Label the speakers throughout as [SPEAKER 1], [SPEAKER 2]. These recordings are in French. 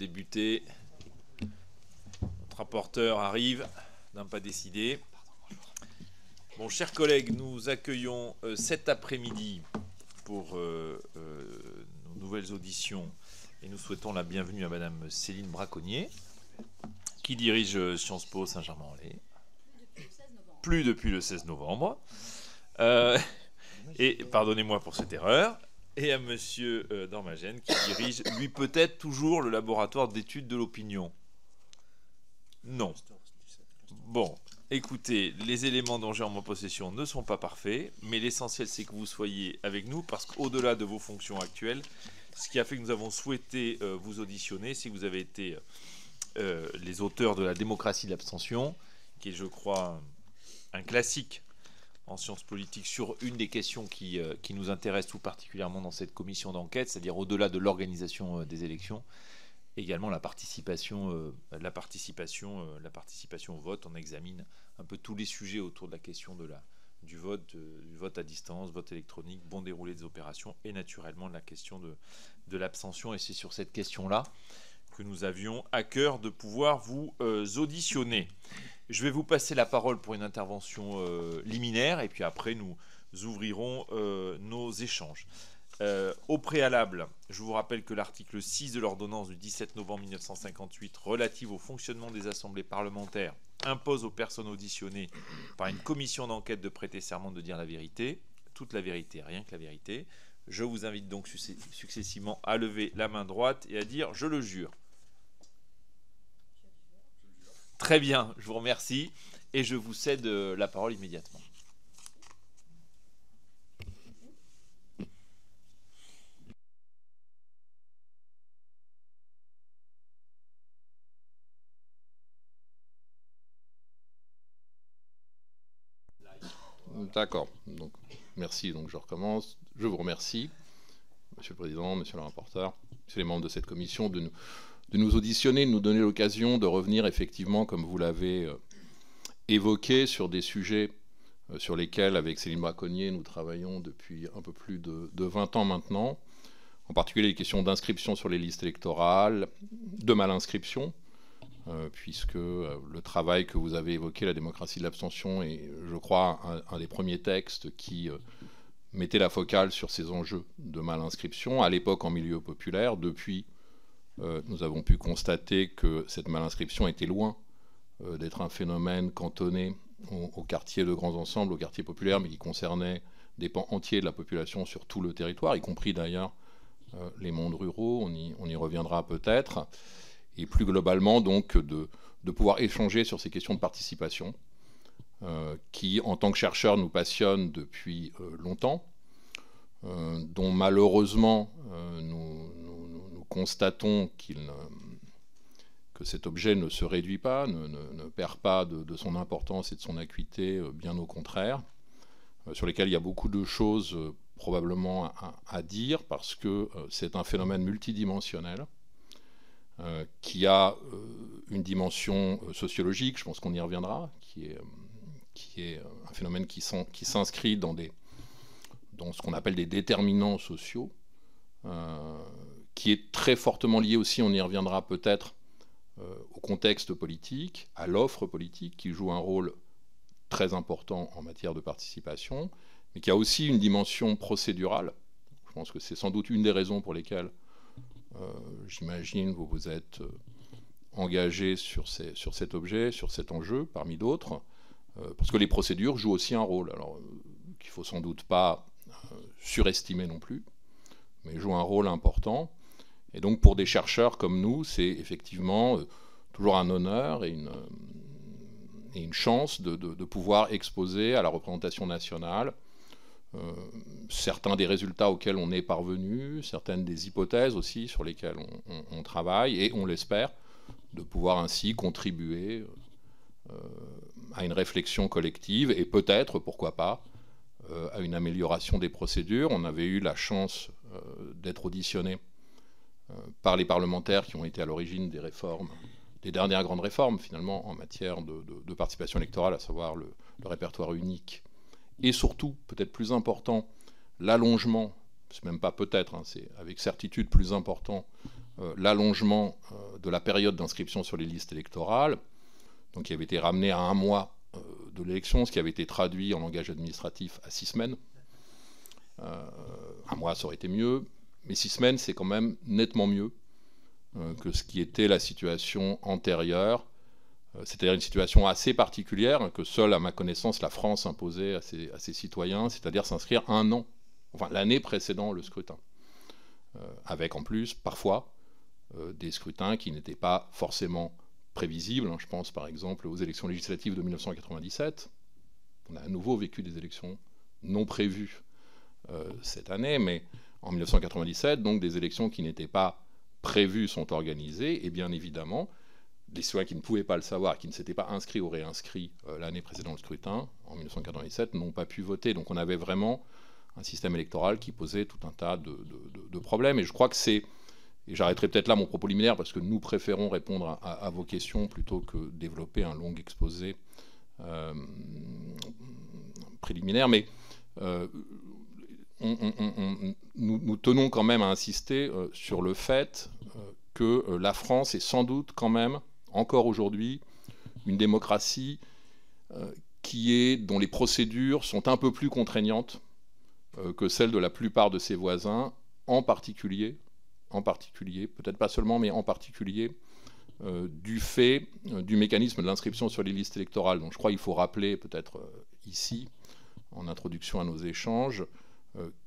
[SPEAKER 1] débuter. Notre rapporteur arrive d'un pas décidé. Bon, chers collègues, nous accueillons cet après-midi pour nos nouvelles auditions et nous souhaitons la bienvenue à Madame Céline Braconnier, qui dirige Sciences Po Saint-Germain-en-Laye. Plus depuis le 16 novembre. Et pardonnez-moi pour cette erreur. Et à Monsieur Dormagène, qui dirige, lui peut-être toujours, le laboratoire d'études de l'opinion. Non. Bon, écoutez, les éléments dont j'ai en ma possession ne sont pas parfaits, mais l'essentiel c'est que vous soyez avec nous, parce qu'au-delà de vos fonctions actuelles, ce qui a fait que nous avons souhaité vous auditionner, c'est que vous avez été les auteurs de la démocratie de l'abstention, qui est, je crois, un classique en sciences politiques sur une des questions qui nous intéresse tout particulièrement dans cette commission d'enquête, c'est-à-dire au-delà de l'organisation des élections, également la participation au vote. On examine un peu tous les sujets autour de la question du vote à distance, vote électronique, bon déroulé des opérations et naturellement la question de l'abstention. Et c'est sur cette question-là que nous avions à cœur de pouvoir vous auditionner. Je vais vous passer la parole pour une intervention liminaire et puis après nous ouvrirons nos échanges. Au préalable, je vous rappelle que l'article 6 de l'ordonnance du 17 novembre 1958 relative au fonctionnement des assemblées parlementaires impose aux personnes auditionnées par une commission d'enquête de prêter serment de dire la vérité, toute la vérité, rien que la vérité. Je vous invite donc successivement à lever la main droite et à dire « je le jure ». Très bien, je vous remercie et je vous cède la parole immédiatement.
[SPEAKER 2] D'accord. Donc, merci. Donc, je recommence. Je vous remercie, Monsieur le Président, Monsieur le rapporteur, Monsieur les membres de cette commission, de nous auditionner, de nous donner l'occasion de revenir effectivement, comme vous l'avez évoqué, sur des sujets sur lesquels, avec Céline Braconnier, nous travaillons depuis un peu plus de 20 ans maintenant, en particulier les questions d'inscription sur les listes électorales, de malinscription, puisque le travail que vous avez évoqué, la démocratie de l'abstention, est, je crois, un des premiers textes qui mettait la focale sur ces enjeux de malinscription, à l'époque en milieu populaire. Depuis, nous avons pu constater que cette malinscription était loin d'être un phénomène cantonné aux quartiers de grands ensembles, aux quartiers populaires, mais qui concernait des pans entiers de la population sur tout le territoire, y compris d'ailleurs les mondes ruraux, on y reviendra peut-être, et plus globalement donc de pouvoir échanger sur ces questions de participation qui, en tant que chercheurs, nous passionnent depuis longtemps, dont malheureusement nous constatons que cet objet ne se réduit pas, ne perd pas de son importance et de son acuité, bien au contraire, sur lesquels il y a beaucoup de choses probablement à dire, parce que c'est un phénomène multidimensionnel qui a une dimension sociologique, je pense qu'on y reviendra, qui est un phénomène qui s'inscrit dans ce qu'on appelle des déterminants sociaux, qui est très fortement lié aussi, on y reviendra peut-être, au contexte politique, à l'offre politique, qui joue un rôle très important en matière de participation, mais qui a aussi une dimension procédurale. Je pense que c'est sans doute une des raisons pour lesquelles, j'imagine, vous vous êtes engagé sur cet objet, sur cet enjeu, parmi d'autres, parce que les procédures jouent aussi un rôle, alors qu'il ne faut sans doute pas surestimer non plus, mais jouent un rôle important. Et donc pour des chercheurs comme nous, c'est effectivement toujours un honneur et une chance de pouvoir exposer à la représentation nationale certains des résultats auxquels on est parvenu, certaines des hypothèses aussi sur lesquelles on travaille, et on l'espère, de pouvoir ainsi contribuer à une réflexion collective et peut-être, pourquoi pas, à une amélioration des procédures. On avait eu la chance d'être auditionné par les parlementaires qui ont été à l'origine des réformes, des dernières grandes réformes finalement en matière de participation électorale, à savoir le répertoire unique, et surtout, peut-être plus important, l'allongement, c'est même pas peut-être, hein, c'est avec certitude plus important, l'allongement de la période d'inscription sur les listes électorales, donc qui avait été ramenée à 1 mois de l'élection, ce qui avait été traduit en langage administratif à 6 semaines. 1 mois, ça aurait été mieux, mais 6 semaines, c'est quand même nettement mieux que ce qui était la situation antérieure, c'est-à-dire une situation assez particulière que seule, à ma connaissance, la France imposait à ses citoyens, c'est-à-dire s'inscrire 1 an, enfin l'année précédant le scrutin, avec en plus, parfois, des scrutins qui n'étaient pas forcément prévisibles. Je pense par exemple aux élections législatives de 1997. On a à nouveau vécu des élections non prévues cette année, mais en 1997, donc des élections qui n'étaient pas prévues sont organisées, et bien évidemment, des citoyens qui ne pouvaient pas le savoir, qui ne s'étaient pas inscrits ou réinscrits l'année précédant le scrutin, en 1997, n'ont pas pu voter. Donc on avait vraiment un système électoral qui posait tout un tas de problèmes, et je crois que c'est... Et j'arrêterai peut-être là mon propos liminaire, parce que nous préférons répondre à vos questions plutôt que développer un long exposé préliminaire. Mais nous tenons quand même à insister sur le fait que la France est sans doute quand même, encore aujourd'hui, une démocratie dont les procédures sont un peu plus contraignantes que celles de la plupart de ses voisins, en particulier, peut-être pas seulement, mais en particulier, du fait du mécanisme de l'inscription sur les listes électorales. Donc je crois qu'il faut rappeler, peut-être ici, en introduction à nos échanges,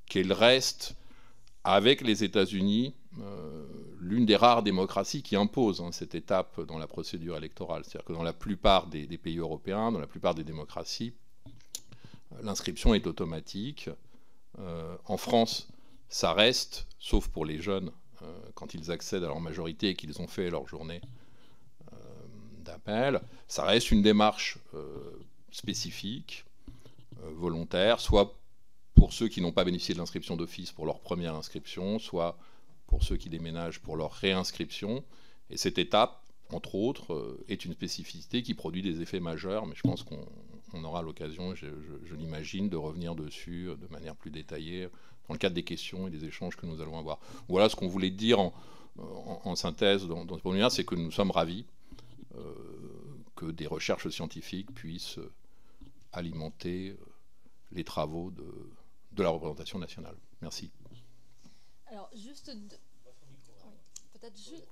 [SPEAKER 2] qu'elle reste, avec les États-Unis, l'une des rares démocraties qui impose cette étape dans la procédure électorale. C'est-à-dire que dans la plupart des pays européens, dans la plupart des démocraties, l'inscription est automatique. En France, ça reste, sauf pour les jeunes, quand ils accèdent à leur majorité et qu'ils ont fait leur journée d'appel, ça reste une démarche spécifique, volontaire, soit pour ceux qui n'ont pas bénéficié de l'inscription d'office pour leur première inscription, soit pour ceux qui déménagent pour leur réinscription. Et cette étape, entre autres, est une spécificité qui produit des effets majeurs, mais je pense qu'on aura l'occasion, je l'imagine, de revenir dessus de manière plus détaillée dans le cadre des questions et des échanges que nous allons avoir. Voilà ce qu'on voulait dire en synthèse dans ce premier, c'est que nous sommes ravis que des recherches scientifiques puissent alimenter les travaux de la représentation nationale. Merci.
[SPEAKER 3] Alors, juste... peut-être juste...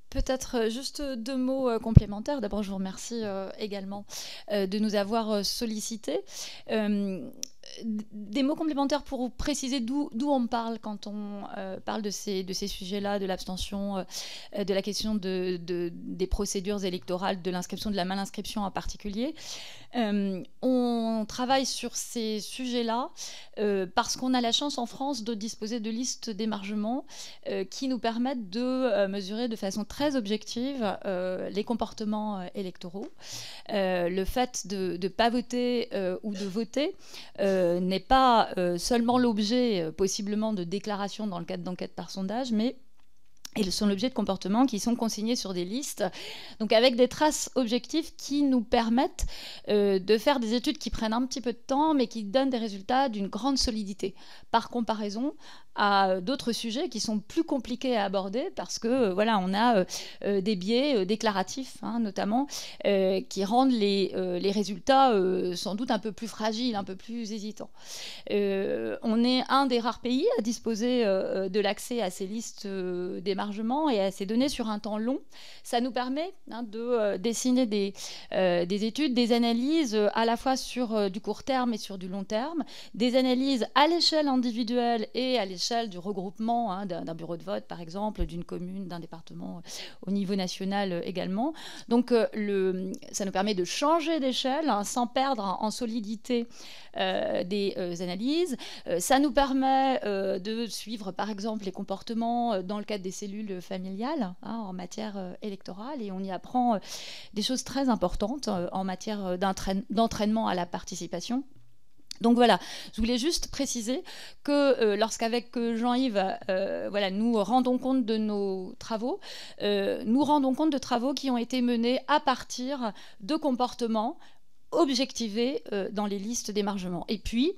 [SPEAKER 3] Peut-être juste 2 mots complémentaires. D'abord, je vous remercie également de nous avoir sollicités. Des mots complémentaires pour préciser d'où on parle quand on parle de ces sujets-là, de l'abstention, de la question des procédures électorales, de l'inscription, de la mal-inscription en particulier. On travaille sur ces sujets-là parce qu'on a la chance en France de disposer de listes d'émargement qui nous permettent de mesurer de façon très objective les comportements électoraux. Le fait de ne pas voter ou de voter n'est pas seulement l'objet possiblement de déclarations dans le cadre d'enquêtes par sondage, mais ils sont l'objet de comportements qui sont consignés sur des listes, donc avec des traces objectives qui nous permettent de faire des études qui prennent un petit peu de temps, mais qui donnent des résultats d'une grande solidité, par comparaison à d'autres sujets qui sont plus compliqués à aborder, parce que voilà, on a des biais déclaratifs, notamment, qui rendent les résultats sans doute un peu plus fragiles, un peu plus hésitants. On est un des rares pays à disposer de l'accès à ces listes d'émargement et à ces données sur un temps long. Ça nous permet de dessiner des études, des analyses à la fois sur du court terme et sur du long terme, des analyses à l'échelle individuelle et à l'échelle du regroupement d'un bureau de vote, par exemple, d'une commune, d'un département au niveau national également. Donc ça nous permet de changer d'échelle sans perdre en solidité des analyses. Ça nous permet de suivre, par exemple, les comportements dans le cadre des cellules familiales en matière électorale, et on y apprend des choses très importantes en matière d'entraînement à la participation. Donc voilà, je voulais juste préciser que lorsqu'avec Jean-Yves, nous rendons compte de nos travaux, nous rendons compte de travaux qui ont été menés à partir de comportements objectivés dans les listes d'émargement. Et puis,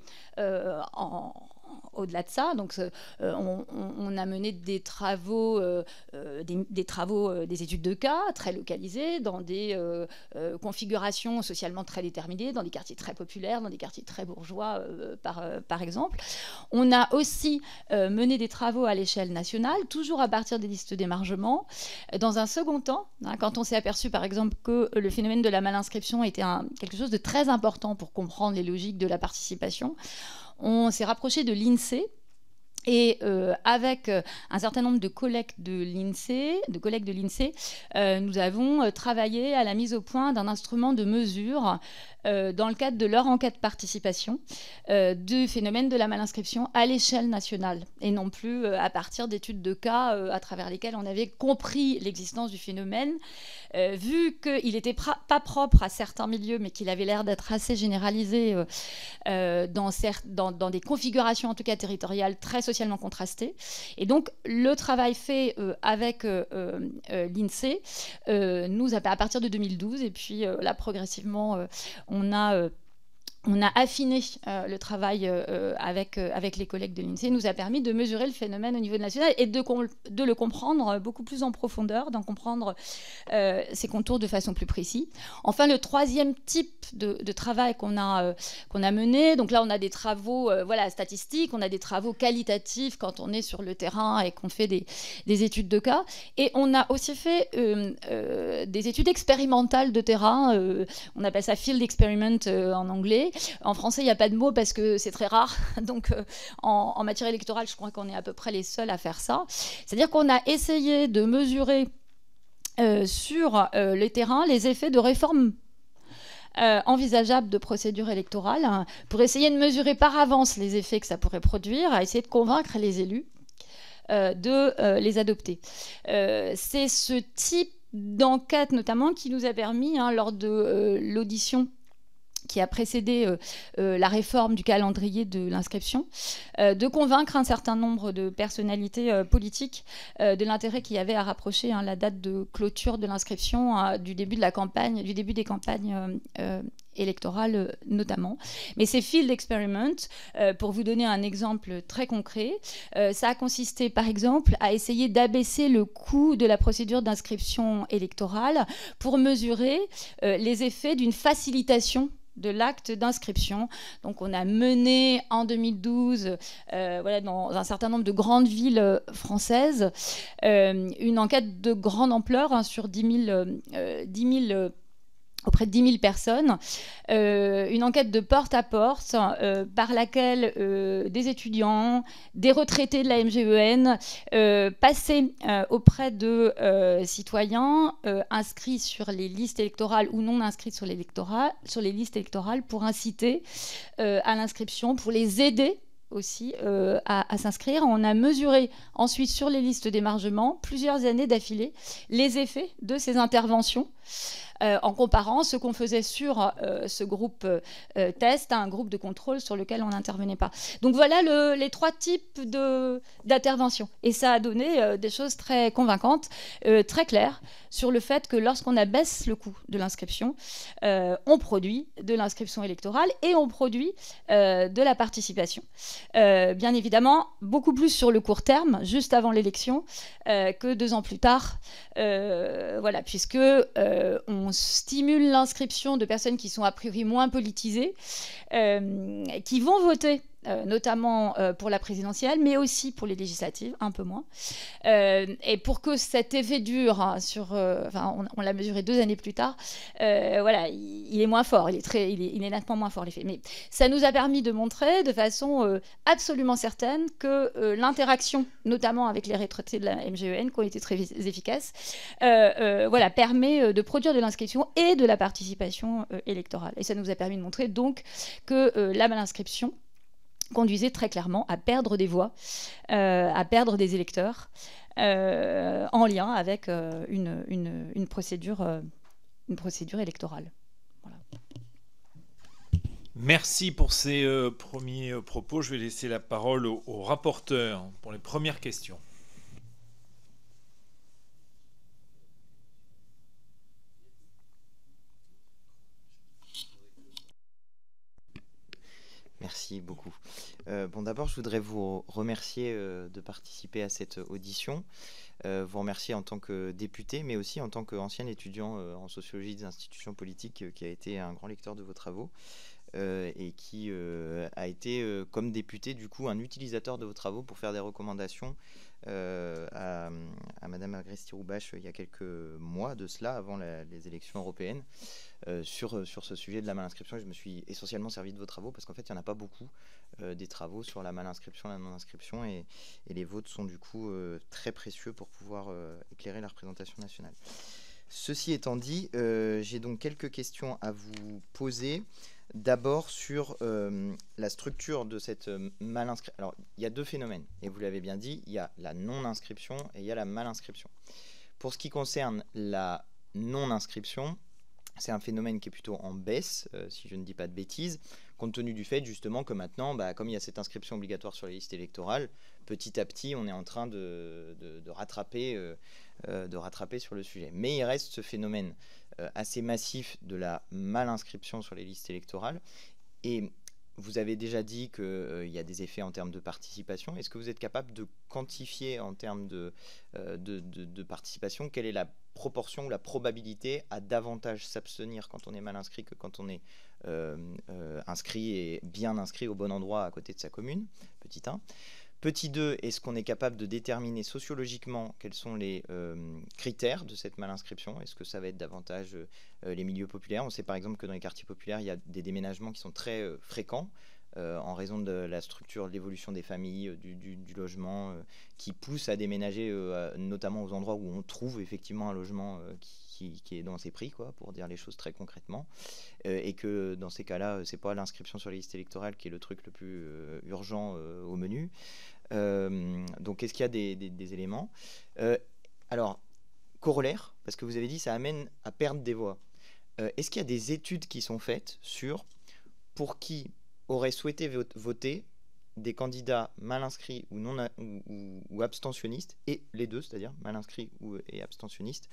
[SPEAKER 3] au-delà de ça. Donc, on a mené des travaux, des études de cas très localisées, dans des configurations socialement très déterminées, dans des quartiers très populaires, dans des quartiers très bourgeois, par exemple. On a aussi mené des travaux à l'échelle nationale, toujours à partir des listes d'émargement. Dans un second temps, quand on s'est aperçu, par exemple, que le phénomène de la malinscription était quelque chose de très important pour comprendre les logiques de la participation, on s'est rapproché de l'INSEE. Et avec un certain nombre de collègues de l'INSEE, nous avons travaillé à la mise au point d'un instrument de mesure dans le cadre de leur enquête participation du phénomène de la malinscription à l'échelle nationale, et non plus à partir d'études de cas à travers lesquelles on avait compris l'existence du phénomène, vu qu'il n'était pas propre à certains milieux, mais qu'il avait l'air d'être assez généralisé dans des configurations, en tout cas territoriales, très socialement contrastées. Et donc, le travail fait avec l'INSEE nous a, à partir de 2012, et puis là, progressivement, on a affiné le travail avec les collègues de l'INSEE, nous a permis de mesurer le phénomène au niveau national et de le comprendre beaucoup plus en profondeur, d'en comprendre ses contours de façon plus précise. Enfin, le troisième type de travail qu'on a mené, donc là on a des travaux statistiques, on a des travaux qualitatifs quand on est sur le terrain et qu'on fait des études de cas, et on a aussi fait des études expérimentales de terrain, on appelle ça field experiment en anglais. En français, il n'y a pas de mot parce que c'est très rare. Donc, en matière électorale, je crois qu'on est à peu près les seuls à faire ça. C'est-à-dire qu'on a essayé de mesurer sur les terrains les effets de réformes envisageables de procédure électorale, hein, pour essayer de mesurer par avance les effets que ça pourrait produire, à essayer de convaincre les élus de les adopter. C'est ce type d'enquête, notamment, qui nous a permis, lors de l'audition qui a précédé la réforme du calendrier de l'inscription, de convaincre un certain nombre de personnalités politiques de l'intérêt qu'il y avait à rapprocher la date de clôture de l'inscription du début des campagnes électorales notamment. Mais ces field experiments, pour vous donner un exemple très concret, ça a consisté par exemple à essayer d'abaisser le coût de la procédure d'inscription électorale pour mesurer les effets d'une facilitation de l'acte d'inscription. Donc on a mené en 2012, dans un certain nombre de grandes villes françaises, une enquête de grande ampleur sur auprès de 10 000 personnes, une enquête de porte à porte par laquelle des étudiants, des retraités de la MGEN passaient auprès de citoyens inscrits sur les listes électorales ou non inscrits sur les listes électorales pour inciter à l'inscription, pour les aider aussi à s'inscrire. On a mesuré ensuite sur les listes d'émargement, plusieurs années d'affilée, les effets de ces interventions, en comparant ce qu'on faisait sur ce groupe test à un groupe de contrôle sur lequel on n'intervenait pas. Donc voilà les trois types d'interventions. Et ça a donné des choses très convaincantes, très claires, sur le fait que lorsqu'on abaisse le coût de l'inscription, on produit de l'inscription électorale et on produit de la participation. Bien évidemment, beaucoup plus sur le court terme, juste avant l'élection, que 2 ans plus tard, puisque on stimule l'inscription de personnes qui sont a priori moins politisées, qui vont voter notamment pour la présidentielle, mais aussi pour les législatives, un peu moins. Et pour que cet effet dure, on l'a mesuré 2 années plus tard, il est moins fort, il est nettement moins fort l'effet. Mais ça nous a permis de montrer de façon absolument certaine que l'interaction, notamment avec les retraités de la MGEN, qui ont été très efficaces, permet de produire de l'inscription et de la participation électorale. Et ça nous a permis de montrer donc que la malinscription conduisait très clairement à perdre des voix, à perdre des électeurs, en lien avec une procédure électorale. Voilà.
[SPEAKER 1] Merci pour ces premiers propos. Je vais laisser la parole au rapporteur pour les premières questions.
[SPEAKER 4] Merci beaucoup. Bon, d'abord, je voudrais vous remercier de participer à cette audition. Vous remercier en tant que député, mais aussi en tant qu'ancien étudiant en sociologie des institutions politiques, qui a été un grand lecteur de vos travaux et qui a été, comme député, du coup, un utilisateur de vos travaux pour faire des recommandations à Madame Agresti-Roubache il y a quelques mois de cela, avant les élections européennes, sur ce sujet de la mal-inscription. Je me suis essentiellement servi de vos travaux parce qu'en fait, il n'y en a pas beaucoup des travaux sur la mal-inscription, la non-inscription, et les vôtres sont du coup très précieux pour pouvoir éclairer la représentation nationale. Ceci étant dit, j'ai donc quelques questions à vous poser. D'abord sur la structure de cette mal-inscription. Alors, il y a deux phénomènes, et vous l'avez bien dit, il y a la non-inscription et il y a la mal-inscription. Pour ce qui concerne la non-inscription, c'est un phénomène qui est plutôt en baisse, si je ne dis pas de bêtises, compte tenu du fait justement que maintenant, comme il y a cette inscription obligatoire sur les listes électorales, petit à petit, on est en train de rattraper sur le sujet. Mais il reste ce phénomène assez massif de la mal-inscription sur les listes électorales. Et vous avez déjà dit qu'il y a des effets en termes de participation. Est-ce que vous êtes capable de quantifier en termes de participation quelle est la proportion ou la probabilité à davantage s'abstenir quand on est mal inscrit que quand on est inscrit et bien inscrit au bon endroit à côté de sa commune? Petit 1. Petit 2, est-ce qu'on est capable de déterminer sociologiquement quels sont les critères de cette mal-inscription? Est-ce que ça va être davantage les milieux populaires? On sait par exemple que dans les quartiers populaires, il y a des déménagements qui sont très fréquents en raison de la structure, de l'évolution des familles, du logement, qui pousse à déménager notamment aux endroits où on trouve effectivement un logement qui est dans ses prix, quoi, pour dire les choses très concrètement, et que dans ces cas-là, c'est pas l'inscription sur les listes électorales qui est le truc le plus urgent au menu. Donc, est-ce qu'il y a des éléments alors, corollaire, parce que vous avez dit ça amène à perdre des voix. Est-ce qu'il y a des études qui sont faites sur pour qui aurait souhaité voter des candidats mal inscrits ou, non, ou abstentionnistes, et les deux, c'est-à-dire mal inscrits et abstentionnistes,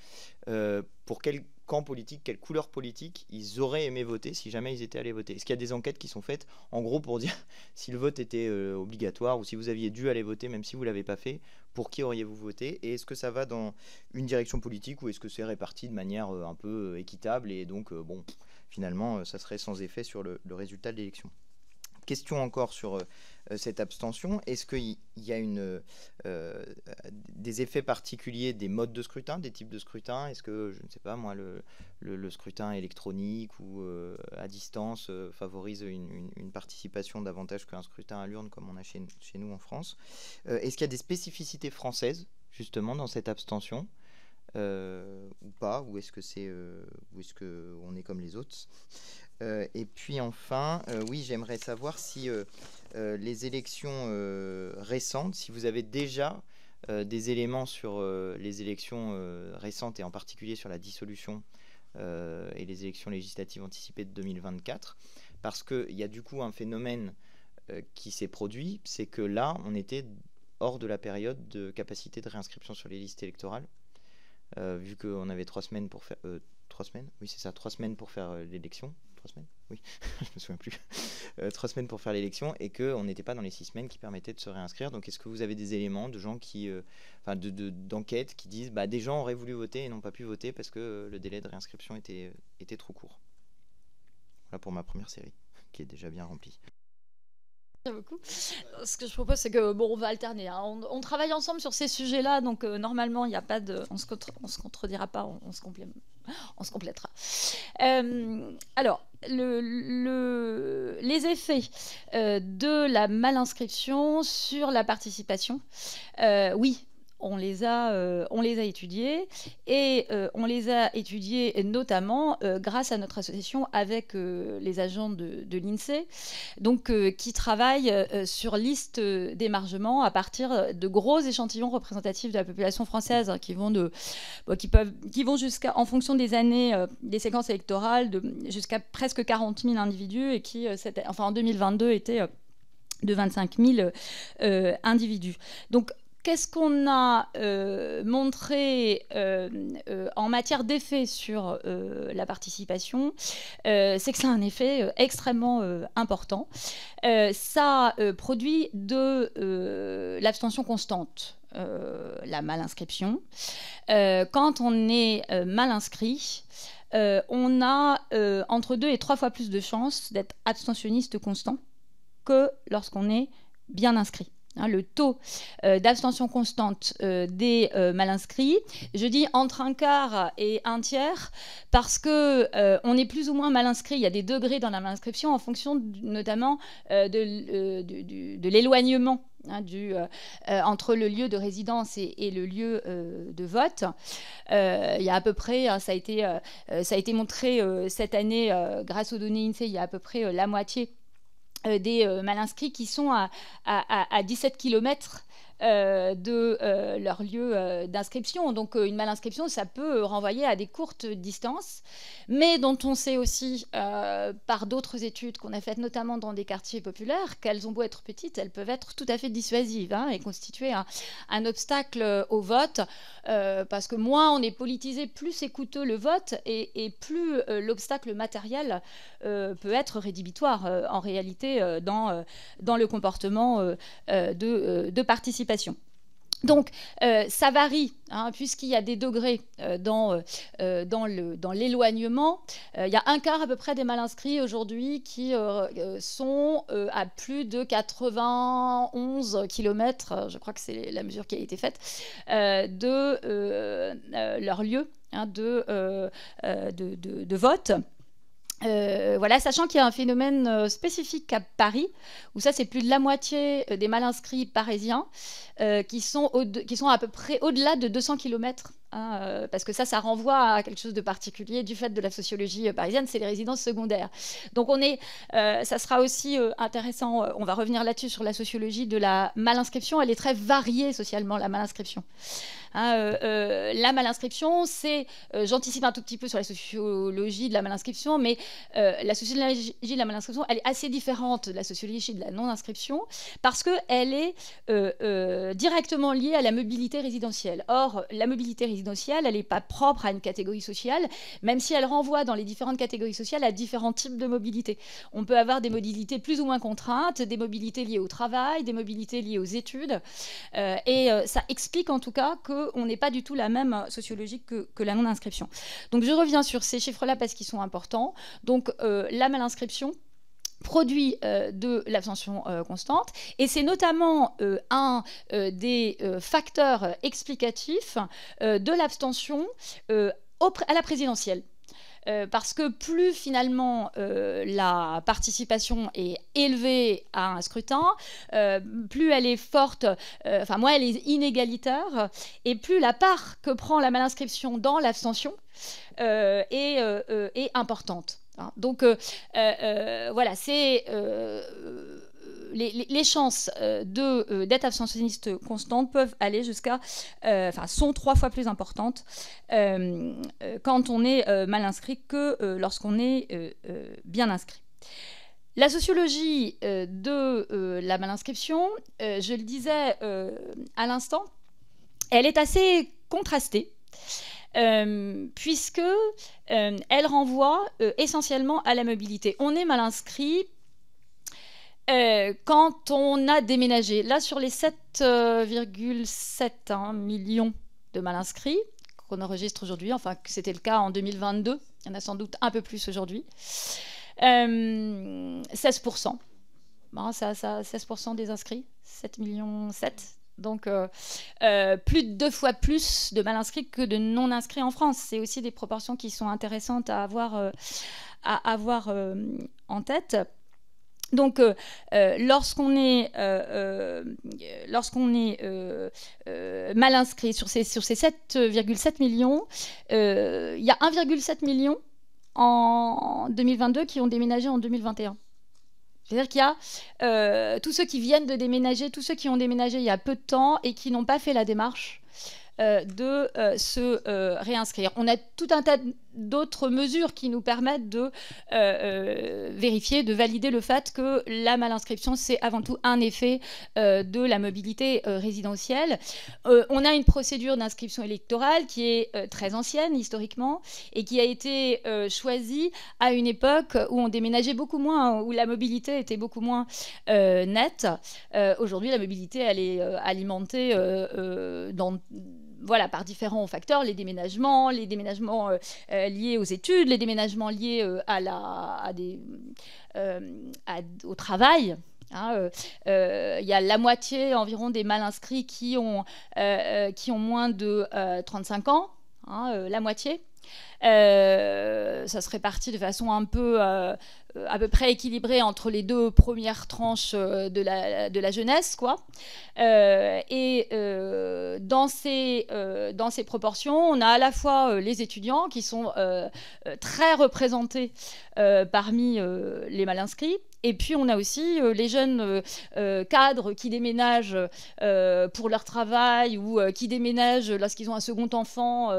[SPEAKER 4] pour quel camp politique, quelle couleur politique ils auraient aimé voter si jamais ils étaient allés voter? Est-ce qu'il y a des enquêtes qui sont faites, en gros, pour dire si le vote était obligatoire, ou si vous aviez dû aller voter, même si vous ne l'avez pas fait, pour qui auriez-vous voté? Et est-ce que ça va dans une direction politique, ou est-ce que c'est réparti de manière un peu équitable, et donc, bon, finalement, ça serait sans effet sur le résultat de l'élection? Question encore sur cette abstention. Est-ce qu'il y a des effets particuliers des modes de scrutin, des types de scrutin? Est-ce que, je ne sais pas moi, le scrutin électronique ou à distance favorise une participation davantage qu'un scrutin à l'urne comme on a chez nous en France? Est-ce qu'il y a des spécificités françaises justement dans cette abstention ou pas? Ou est-ce que on est comme les autres? Et puis enfin, oui, j'aimerais savoir si les élections récentes, si vous avez déjà des éléments sur les élections récentes, et en particulier sur la dissolution et les élections législatives anticipées de 2024, parce qu'il y a du coup un phénomène qui s'est produit, c'est que là, on était hors de la période de capacité de réinscription sur les listes électorales, vu qu'on avait 3 semaines pour faire... 3 semaines? Oui, c'est ça, 3 semaines pour faire l'élection. 3 semaines? Oui, je me souviens plus. 3 semaines pour faire l'élection, et qu'on n'était pas dans les 6 semaines qui permettaient de se réinscrire. Donc, est-ce que vous avez des éléments de gens qui, d'enquêtes qui disent des gens auraient voulu voter et n'ont pas pu voter parce que le délai de réinscription était trop court? Voilà pour ma première série, qui est déjà bien remplie.
[SPEAKER 3] Merci beaucoup. Ce que je propose, c'est que on va alterner. Hein. On travaille ensemble sur ces sujets-là, donc normalement, il n'y a pas de, on se contredira pas, on se complétera. Alors, les effets de la mal-inscription sur la participation, oui. On les a étudiés, et on les a étudiés notamment grâce à notre association avec les agents de l'INSEE, donc qui travaillent sur liste d'émargement à partir de gros échantillons représentatifs de la population française, hein, qui vont jusqu'à, en fonction des années, des séquences électorales, jusqu'à presque 40 000 individus, et qui, en 2022, étaient de 25 000 individus. Donc, qu'est-ce qu'on a montré en matière d'effet sur la participation? C'est que ça a un effet extrêmement important. Ça produit de l'abstention constante, la mal-inscription. Quand on est mal inscrit, on a entre 2 et 3 fois plus de chances d'être abstentionniste constant que lorsqu'on est bien inscrit. Le taux d'abstention constante des mal inscrits, je dis entre 1/4 et 1/3 parce que on est plus ou moins mal inscrit. Il y a des degrés dans la mal inscription en fonction notamment de l'éloignement entre le lieu de résidence et le lieu de vote. Il y a à peu près, ça a été montré cette année grâce aux données INSEE, il y a à peu près la moitié des mal inscrits qui sont à 17 km de leur lieu d'inscription. Donc une mal-inscription, ça peut renvoyer à des courtes distances, mais dont on sait aussi par d'autres études qu'on a faites, notamment dans des quartiers populaires, qu'elles ont beau être petites, elles peuvent être tout à fait dissuasives et constituer un obstacle au vote, parce que moins on est politisé, plus c'est coûteux le vote, et plus l'obstacle matériel peut être rédhibitoire en réalité dans le comportement de participation. Donc, ça varie, puisqu'il y a des degrés dans l'éloignement. Il y a 1/4 à peu près des mal inscrits aujourd'hui qui sont à plus de 91 km, je crois que c'est la mesure qui a été faite, de leur lieu de vote. Voilà, sachant qu'il y a un phénomène spécifique à Paris, où ça c'est plus de la moitié des mal inscrits parisiens qui sont à peu près au-delà de 200 km. Parce que ça renvoie à quelque chose de particulier du fait de la sociologie parisienne, c'est les résidences secondaires. Donc ça sera aussi intéressant, on va revenir là-dessus sur la sociologie de la mal-inscription, elle est très variée socialement, la mal-inscription. La mal-inscription, c'est, j'anticipe un tout petit peu sur la sociologie de la mal-inscription, mais la sociologie de la mal-inscription, elle est assez différente de la sociologie de la non-inscription, parce qu'elle est directement liée à la mobilité résidentielle. Or, la mobilité résidentielle, elle n'est pas propre à une catégorie sociale, même si elle renvoie dans les différentes catégories sociales à différents types de mobilité. On peut avoir des mobilités plus ou moins contraintes, des mobilités liées au travail, des mobilités liées aux études, et ça explique en tout cas qu'on n'est pas du tout la même sociologie que la non-inscription. Donc je reviens sur ces chiffres-là parce qu'ils sont importants. Donc la mal-inscription produit de l'abstention constante, et c'est notamment un des facteurs explicatifs de l'abstention à la présidentielle. Parce que plus finalement la participation est élevée à un scrutin, plus elle est forte, moins elle est inégalitaire, et plus la part que prend la mal-inscription dans l'abstention est importante. Donc voilà, c'est les chances d'être abstentionniste constante peuvent aller jusqu'à, sont 3 fois plus importantes quand on est mal inscrit que lorsqu'on est bien inscrit. La sociologie de la mal-inscription, je le disais à l'instant, elle est assez contrastée. Puisque elle renvoie essentiellement à la mobilité. On est mal inscrit quand on a déménagé. Là, sur les 7,7 millions de mal inscrits qu'on enregistre aujourd'hui, enfin que c'était le cas en 2022, il y en a sans doute un peu plus aujourd'hui, 16%. Bon, ça 16% des inscrits, 7,7 millions. Donc, plus de 2 fois plus de mal inscrits que de non inscrits en France. C'est aussi des proportions qui sont intéressantes à avoir en tête. Donc, lorsqu'on est mal inscrit sur ces 7,7 millions, il y a 1,7 million en 2022 qui ont déménagé en 2021. C'est-à-dire qu'il y a tous ceux qui viennent de déménager, tous ceux qui ont déménagé il y a peu de temps et qui n'ont pas fait la démarche de se réinscrire. On a tout un tas d'autres mesures qui nous permettent de vérifier, de valider le fait que la malinscription, c'est avant tout un effet de la mobilité résidentielle. On a une procédure d'inscription électorale qui est très ancienne historiquement et qui a été choisie à une époque où on déménageait beaucoup moins, où la mobilité était beaucoup moins nette. Aujourd'hui, la mobilité, elle est alimentée par différents facteurs, les déménagements liés aux études, les déménagements liés au travail. Il y a la moitié environ des mal inscrits qui ont moins de 35 ans, la moitié. Ça se répartit de façon un peu à peu près équilibrée entre les deux premières tranches de la jeunesse, quoi. Dans ces proportions, on a à la fois les étudiants qui sont très représentés parmi les mal inscrits. Et puis, on a aussi les jeunes cadres qui déménagent pour leur travail ou qui déménagent lorsqu'ils ont un second enfant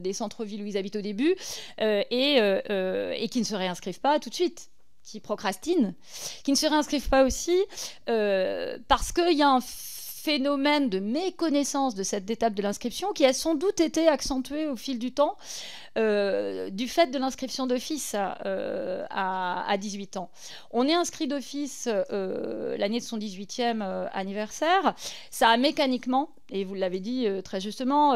[SPEAKER 3] des centres-villes où ils habitent au début et qui ne se réinscrivent pas tout de suite, qui procrastinent, qui ne se réinscrivent pas aussi parce qu'il y a un phénomène de méconnaissance de cette étape de l'inscription qui a sans doute été accentué au fil du temps du fait de l'inscription d'office à 18 ans. On est inscrit d'office l'année de son 18e anniversaire. Ça a mécaniquement, et vous l'avez dit très justement,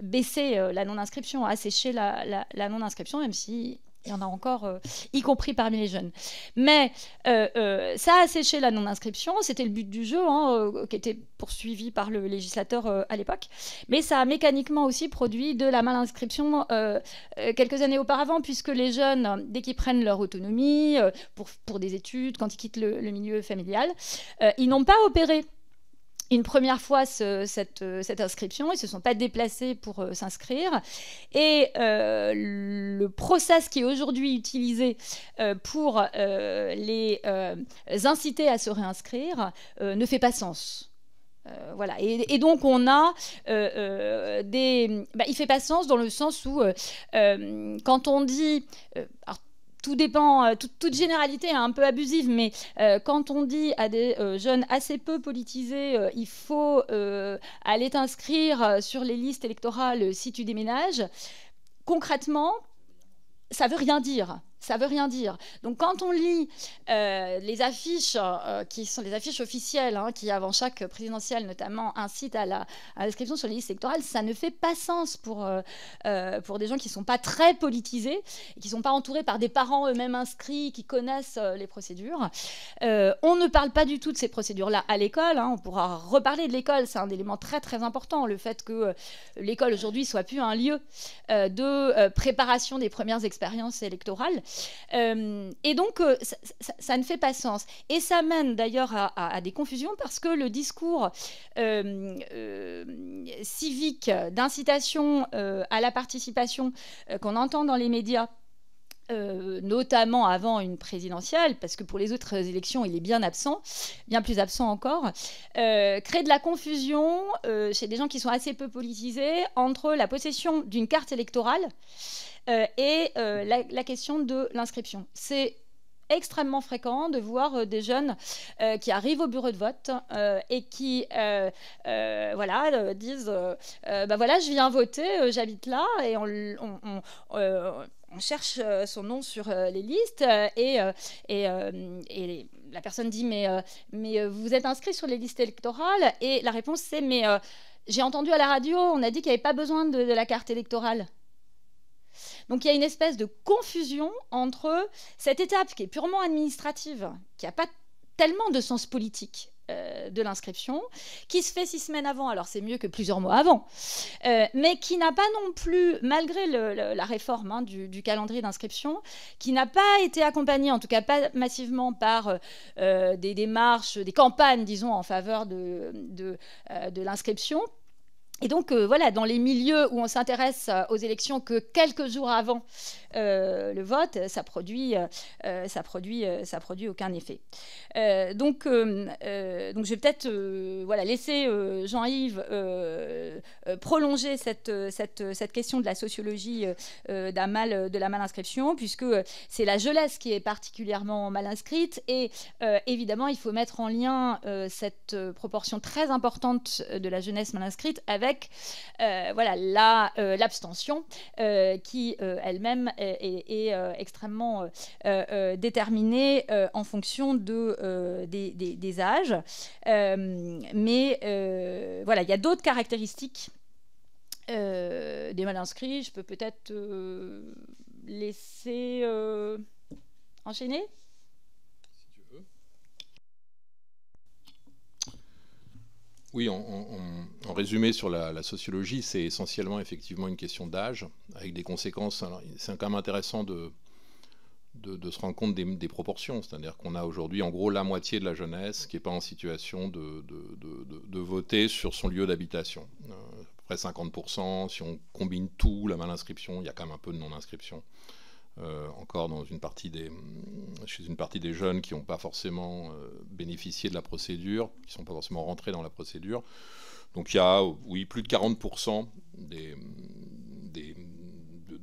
[SPEAKER 3] baissé la non-inscription, asséché la non-inscription, même si il y en a encore, y compris parmi les jeunes. Mais ça a asséché la non-inscription, c'était le but du jeu, qui était poursuivi par le législateur à l'époque. Mais ça a mécaniquement aussi produit de la mal-inscription quelques années auparavant, puisque les jeunes, dès qu'ils prennent leur autonomie, pour des études, quand ils quittent le milieu familial, ils n'ont pas opéré une première fois cette inscription, ils ne se sont pas déplacés pour s'inscrire. Et le process qui est aujourd'hui utilisé pour les inciter à se réinscrire ne fait pas sens. Voilà. Et donc on a il fait pas sens dans le sens où quand on dit... tout dépend, toute généralité est un peu abusive, mais quand on dit à des jeunes assez peu politisés, il faut aller t'inscrire sur les listes électorales si tu déménages, concrètement, ça veut rien dire. Ça veut rien dire. Donc quand on lit les affiches qui sont les affiches officielles, qui avant chaque présidentielle notamment incitent à l'inscription sur les listes électorales, ça ne fait pas sens pour des gens qui ne sont pas très politisés et qui ne sont pas entourés par des parents eux-mêmes inscrits qui connaissent les procédures. On ne parle pas du tout de ces procédures-là à l'école. On pourra reparler de l'école, c'est un élément très très important, le fait que l'école aujourd'hui soit plus un lieu de préparation des premières expériences électorales. Et donc, ça ne fait pas sens. Et ça mène d'ailleurs à des confusions parce que le discours civique d'incitation à la participation qu'on entend dans les médias, notamment avant une présidentielle, parce que pour les autres élections, il est bien absent, bien plus absent encore, crée de la confusion chez des gens qui sont assez peu politisés entre la possession d'une carte électorale et la question de l'inscription. C'est extrêmement fréquent de voir des jeunes qui arrivent au bureau de vote et qui disent voilà, je viens voter, j'habite là, et on cherche son nom sur les listes et la personne dit mais vous êtes inscrit sur les listes électorales, et la réponse c'est mais j'ai entendu à la radio, on a dit qu'il n'y avait pas besoin de la carte électorale. Donc il y a une espèce de confusion entre cette étape qui est purement administrative, qui n'a pas tellement de sens politique de l'inscription, qui se fait 6 semaines avant, alors c'est mieux que plusieurs mois avant, mais qui n'a pas non plus, malgré la réforme du calendrier d'inscription, qui n'a pas été accompagnée, en tout cas pas massivement, par des démarches, des campagnes, disons, en faveur de l'inscription. Et donc, voilà, dans les milieux où on s'intéresse aux élections que quelques jours avant le vote, ça produit aucun effet. Donc, je vais peut-être voilà, laisser Jean-Yves prolonger cette question de la sociologie de la mal inscription, puisque c'est la jeunesse qui est particulièrement mal inscrite. Et évidemment, il faut mettre en lien cette proportion très importante de la jeunesse mal inscrite avec voilà, l'abstention qui elle-même est extrêmement déterminée en fonction des âges. Mais voilà, il y a d'autres caractéristiques des mal inscrits. Je peux peut-être laisser enchaîner.
[SPEAKER 2] Oui, en résumé sur la sociologie, c'est essentiellement effectivement une question d'âge, avec des conséquences. Alors, c'est quand même intéressant de se rendre compte des proportions. C'est-à-dire qu'on a aujourd'hui en gros la moitié de la jeunesse qui n'est pas en situation de voter sur son lieu d'habitation. À peu près 50%, si on combine tout, la mal-inscription, il y a quand même un peu de non-inscription. Encore chez une partie des jeunes qui n'ont pas forcément bénéficié de la procédure, qui ne sont pas forcément rentrés dans la procédure. Donc il y a, oui, plus de 40% de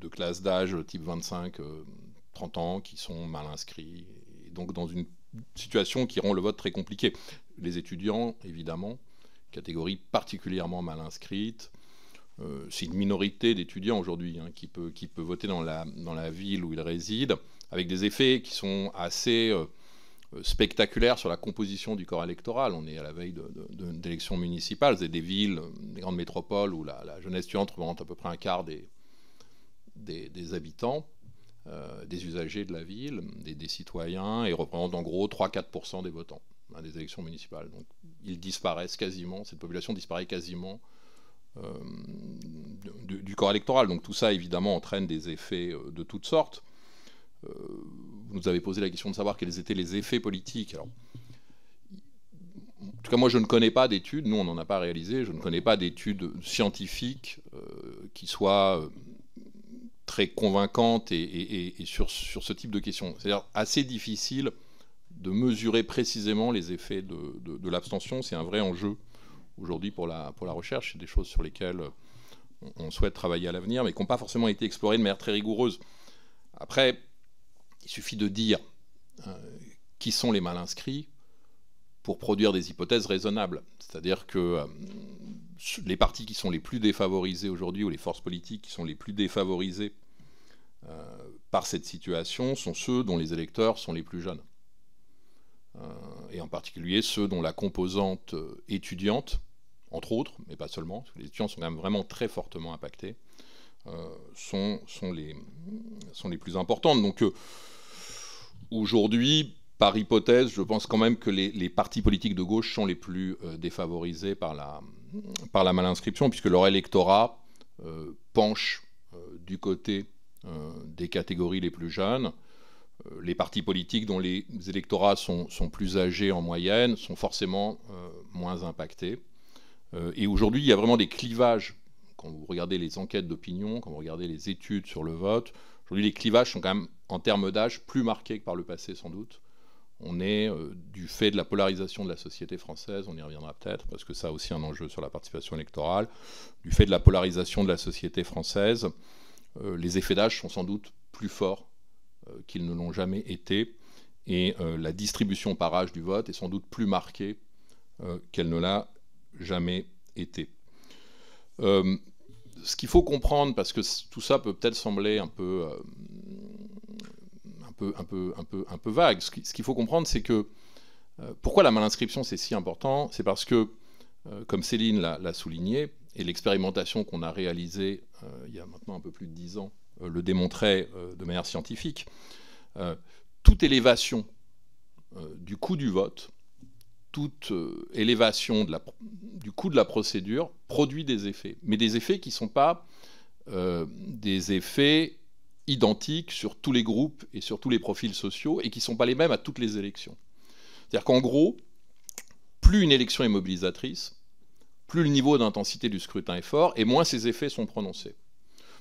[SPEAKER 2] classes d'âge type 25-30 ans qui sont mal inscrits, et donc dans une situation qui rend le vote très compliqué. Les étudiants, évidemment, catégorie particulièrement mal inscrite. C'est une minorité d'étudiants aujourd'hui qui peut voter dans la ville où ils résident, avec des effets qui sont assez spectaculaires sur la composition du corps électoral. On est à la veille d'élections municipales, c'est des villes, des grandes métropoles où la jeunesse étudiante représente à peu près un quart des habitants, des usagers de la ville, des citoyens, et représente en gros 3-4% des votants des élections municipales. Donc ils disparaissent quasiment, cette population disparaît quasiment du corps électoral. Donc tout ça évidemment entraîne des effets de toutes sortes. Vous nous avez posé la question de savoir quels étaient les effets politiques. Alors, en tout cas moi je ne connais pas d'études, nous on n'en a pas réalisé, je ne connais pas d'études scientifiques qui soient très convaincantes et sur ce type de questions. C'est-à-dire assez difficile de mesurer précisément les effets de l'abstention. C'est un vrai enjeu aujourd'hui pour la recherche. C'est des choses sur lesquelles on souhaite travailler à l'avenir, mais qui n'ont pas forcément été explorées de manière très rigoureuse. Après, il suffit de dire qui sont les mal inscrits pour produire des hypothèses raisonnables. C'est-à-dire que les partis qui sont les plus défavorisés aujourd'hui, ou les forces politiques qui sont les plus défavorisées par cette situation, sont ceux dont les électeurs sont les plus jeunes. Et en particulier ceux dont la composante étudiante, entre autres, mais pas seulement, parce que les étudiants sont quand même vraiment très fortement impactés, sont les plus importantes. Donc aujourd'hui, par hypothèse, je pense quand même que les partis politiques de gauche sont les plus défavorisés par la mal-inscription, puisque leur électorat penche du côté des catégories les plus jeunes. Les partis politiques dont les électorats sont plus âgés en moyenne sont forcément moins impactés. Et aujourd'hui, il y a vraiment des clivages. Quand vous regardez les enquêtes d'opinion, quand vous regardez les études sur le vote, aujourd'hui les clivages sont quand même, en termes d'âge, plus marqués que par le passé sans doute. On est, du fait de la polarisation de la société française, on y reviendra peut-être, parce que ça a aussi un enjeu sur la participation électorale, du fait de la polarisation de la société française, les effets d'âge sont sans doute plus forts qu'ils ne l'ont jamais été, et la distribution par âge du vote est sans doute plus marquée qu'elle ne l'a jamais été. Ce qu'il faut comprendre, parce que tout ça peut peut-être sembler un peu vague, ce qu'il faut comprendre, c'est que pourquoi la mal-inscription c'est si important, c'est parce que, comme Céline l'a souligné, et l'expérimentation qu'on a réalisée il y a maintenant un peu plus de 10 ans le démontrait de manière scientifique, toute élévation du coût du vote, toute élévation du coût de la procédure produit des effets, mais des effets qui ne sont pas des effets identiques sur tous les groupes et sur tous les profils sociaux, et qui ne sont pas les mêmes à toutes les élections. C'est-à-dire qu'en gros, plus une élection est mobilisatrice, plus le niveau d'intensité du scrutin est fort, et moins ses effets sont prononcés.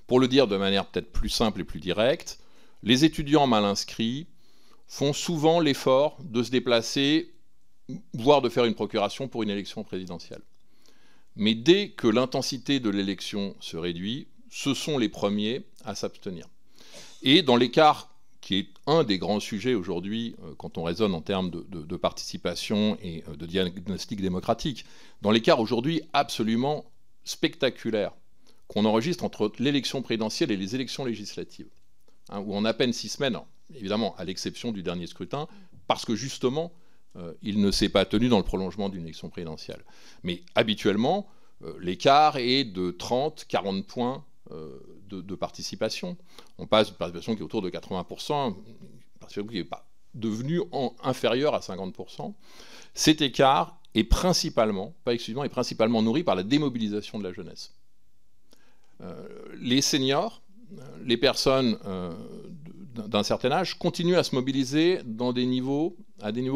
[SPEAKER 2] Pour le dire de manière peut-être plus simple et plus directe, les étudiants mal inscrits font souvent l'effort de se déplacer, voire de faire une procuration pour une élection présidentielle. Mais dès que l'intensité de l'élection se réduit, ce sont les premiers à s'abstenir. Et dans l'écart qui est un des grands sujets aujourd'hui, quand on raisonne en termes de participation et de diagnostic démocratique, dans l'écart aujourd'hui absolument spectaculaire qu'on enregistre entre l'élection présidentielle et les élections législatives, où en à peine 6 semaines, évidemment à l'exception du dernier scrutin, parce que justement, il ne s'est pas tenu dans le prolongement d'une élection présidentielle. Mais habituellement, l'écart est de 30, 40 points de participation. On passe d'une participation qui est autour de 80%, une participation qui n'est pas devenue inférieure à 50%. Cet écart est principalement, pas exclusivement, est principalement nourri par la démobilisation de la jeunesse. Les seniors, les personnes d'un certain âge continuent à se mobiliser à des niveaux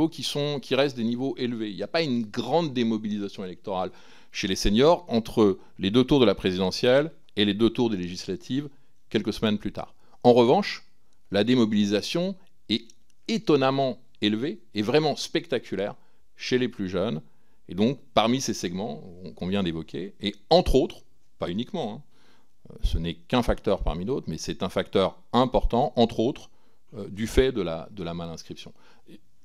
[SPEAKER 2] qui restent des niveaux élevés. Il n'y a pas une grande démobilisation électorale chez les seniors entre les 2 tours de la présidentielle et les 2 tours des législatives quelques semaines plus tard. En revanche, la démobilisation est étonnamment élevée et vraiment spectaculaire chez les plus jeunes, et donc parmi ces segments qu'on vient d'évoquer, et entre autres, pas uniquement, ce n'est qu'un facteur parmi d'autres, mais c'est un facteur important, entre autres, du fait de la mal-inscription.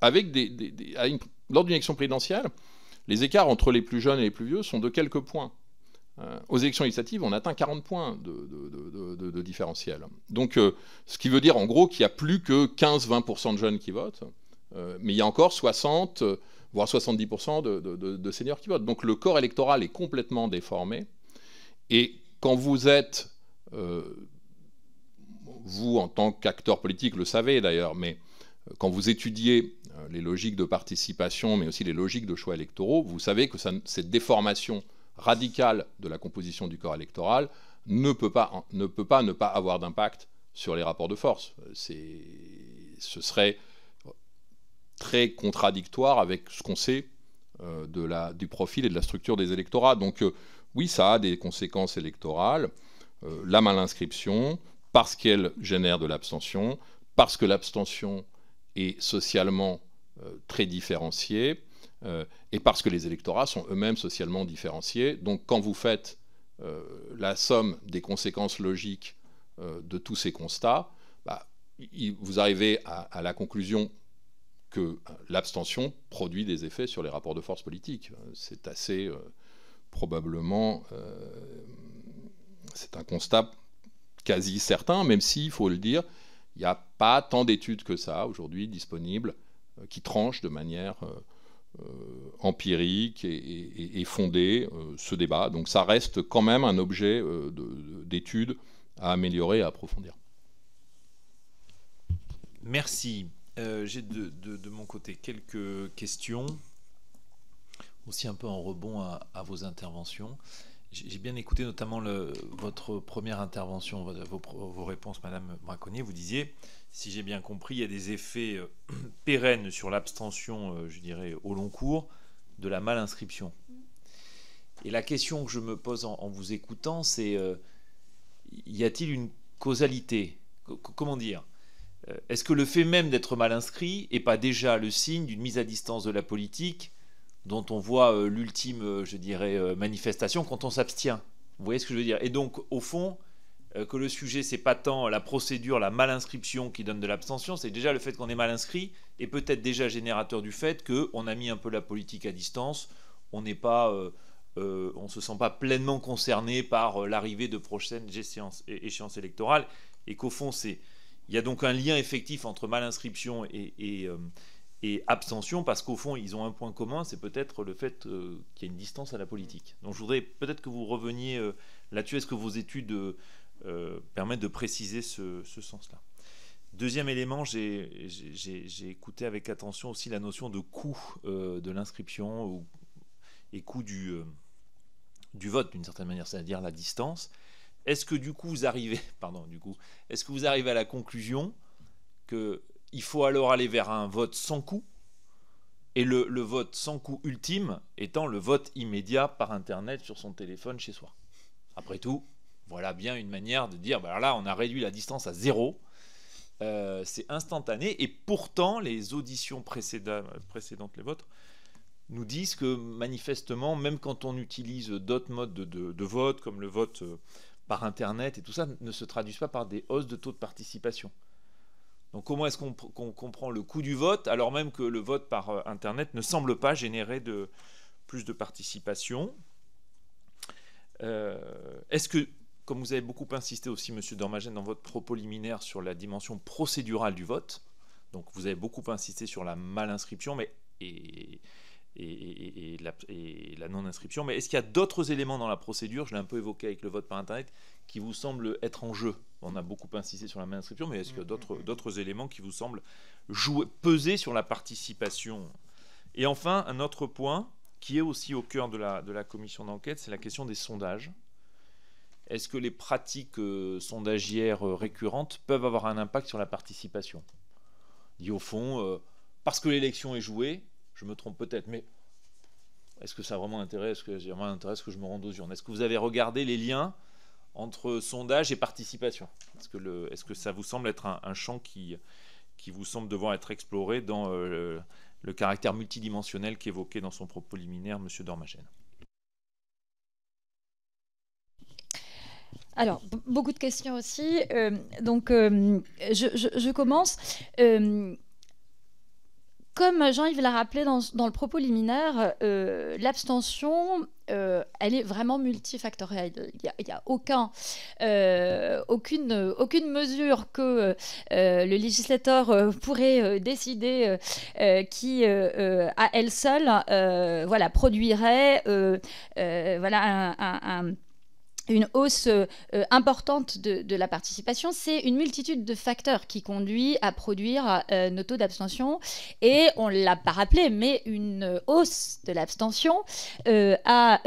[SPEAKER 2] Lors d'une élection présidentielle, les écarts entre les plus jeunes et les plus vieux sont de quelques points. Aux élections législatives, on atteint 40 points de différentiel. Donc, ce qui veut dire en gros qu'il n'y a plus que 15-20% de jeunes qui votent, mais il y a encore 60, voire 70% de seniors qui votent. Donc le corps électoral est complètement déformé. Et quand vous êtes, vous en tant qu'acteur politique le savez d'ailleurs, mais quand vous étudiez les logiques de participation, mais aussi les logiques de choix électoraux, vous savez que cette déformation radicale de la composition du corps électoral ne peut pas ne pas avoir d'impact sur les rapports de force. Ce serait très contradictoire avec ce qu'on sait du profil et de la structure des électorats. Donc oui, ça a des conséquences électorales. La mal-inscription, parce qu'elle génère de l'abstention, parce que l'abstention est socialement très différenciée, et parce que les électorats sont eux-mêmes socialement différenciés. Donc quand vous faites la somme des conséquences logiques de tous ces constats, vous arrivez à la conclusion que l'abstention produit des effets sur les rapports de force politiques. C'est assez probablement... c'est un constat quasi certain, même si, il faut le dire, il n'y a pas tant d'études que ça aujourd'hui disponibles qui tranchent de manière empirique et fondée ce débat. Donc ça reste quand même un objet d'étude à améliorer et à approfondir.
[SPEAKER 1] Merci. J'ai de mon côté quelques questions, aussi un peu en rebond à vos interventions. J'ai bien écouté notamment votre première intervention, vos réponses, Madame Braconnier. Vous disiez, si j'ai bien compris, il y a des effets pérennes sur l'abstention, je dirais, au long cours, de la mal-inscription. Et la question que je me pose en vous écoutant, c'est y a-t-il une causalité ? Comment dire ? Est-ce que le fait même d'être mal inscrit n'est pas déjà le signe d'une mise à distance de la politique dont on voit l'ultime, je dirais, manifestation quand on s'abstient? Vous voyez ce que je veux dire? Et donc, au fond, que le sujet, c'est pas tant la procédure, la mal-inscription qui donne de l'abstention, c'est déjà le fait qu'on est mal inscrit, et peut-être déjà générateur du fait qu'on a mis un peu la politique à distance, on n'est pas... on ne se sent pas pleinement concerné par l'arrivée de prochaines échéances électorales, et qu'au fond, il y a donc un lien effectif entre mal-inscription et abstention, parce qu'au fond, ils ont un point commun, c'est peut-être le fait qu'il y a une distance à la politique. Donc je voudrais peut-être que vous reveniez là-dessus. Est-ce que vos études permettent de préciser ce sens-là? Deuxième élément, j'ai écouté avec attention aussi la notion de coût de l'inscription et coût du vote, d'une certaine manière, c'est-à-dire la distance. Est-ce que du coup vous arrivez, est-ce que vous arrivez à la conclusion qu'il faut alors aller vers un vote sans coût, Et le vote sans coût ultime étant le vote immédiat par Internet sur son téléphone chez soi. Après tout, voilà bien une manière de dire, bah là, on a réduit la distance à 0. C'est instantané. Et pourtant, les auditions précédentes, les vôtres, nous disent que manifestement, même quand on utilise d'autres modes de vote, comme le vote par Internet et tout ça, ne se traduisent pas par des hausses de taux de participation. Donc comment est-ce qu'on comprend le coût du vote, alors même que le vote par Internet ne semble pas générer plus de participation? Est-ce que, comme vous avez beaucoup insisté aussi, M. Dormagène, dans votre propos liminaire sur la dimension procédurale du vote, donc vous avez beaucoup insisté sur la mal-inscription et la non-inscription, mais est-ce qu'il y a d'autres éléments dans la procédure, je l'ai un peu évoqué avec le vote par Internet, qui vous semblent être en jeu? On a beaucoup insisté sur la mal-inscription, mais est-ce qu'il y a d'autres éléments qui vous semblent peser sur la participation? Et enfin, un autre point qui est aussi au cœur de la commission d'enquête, c'est la question des sondages. Est-ce que les pratiques sondagières récurrentes peuvent avoir un impact sur la participation? Dit au fond, parce que l'élection est jouée, je me trompe peut-être, mais est-ce que ça a vraiment intérêt? Est-ce que j'ai vraiment intérêt que je me rende aux urnes? Est-ce que vous avez regardé les liens entre sondage et participation? Est-ce que ça vous semble être un champ qui vous semble devoir être exploré dans le caractère multidimensionnel qu'évoquait dans son propos liminaire M. Dormagène?
[SPEAKER 3] Alors, beaucoup de questions aussi. Je commence. Comme Jean-Yves l'a rappelé dans le propos liminaire, l'abstention, elle est vraiment multifactorielle. Il n'y a aucune mesure que le législateur pourrait décider qui, à elle seule, produirait une hausse importante de la participation. C'est une multitude de facteurs qui conduit à produire nos taux d'abstention. Et on ne l'a pas rappelé, mais une hausse de l'abstention à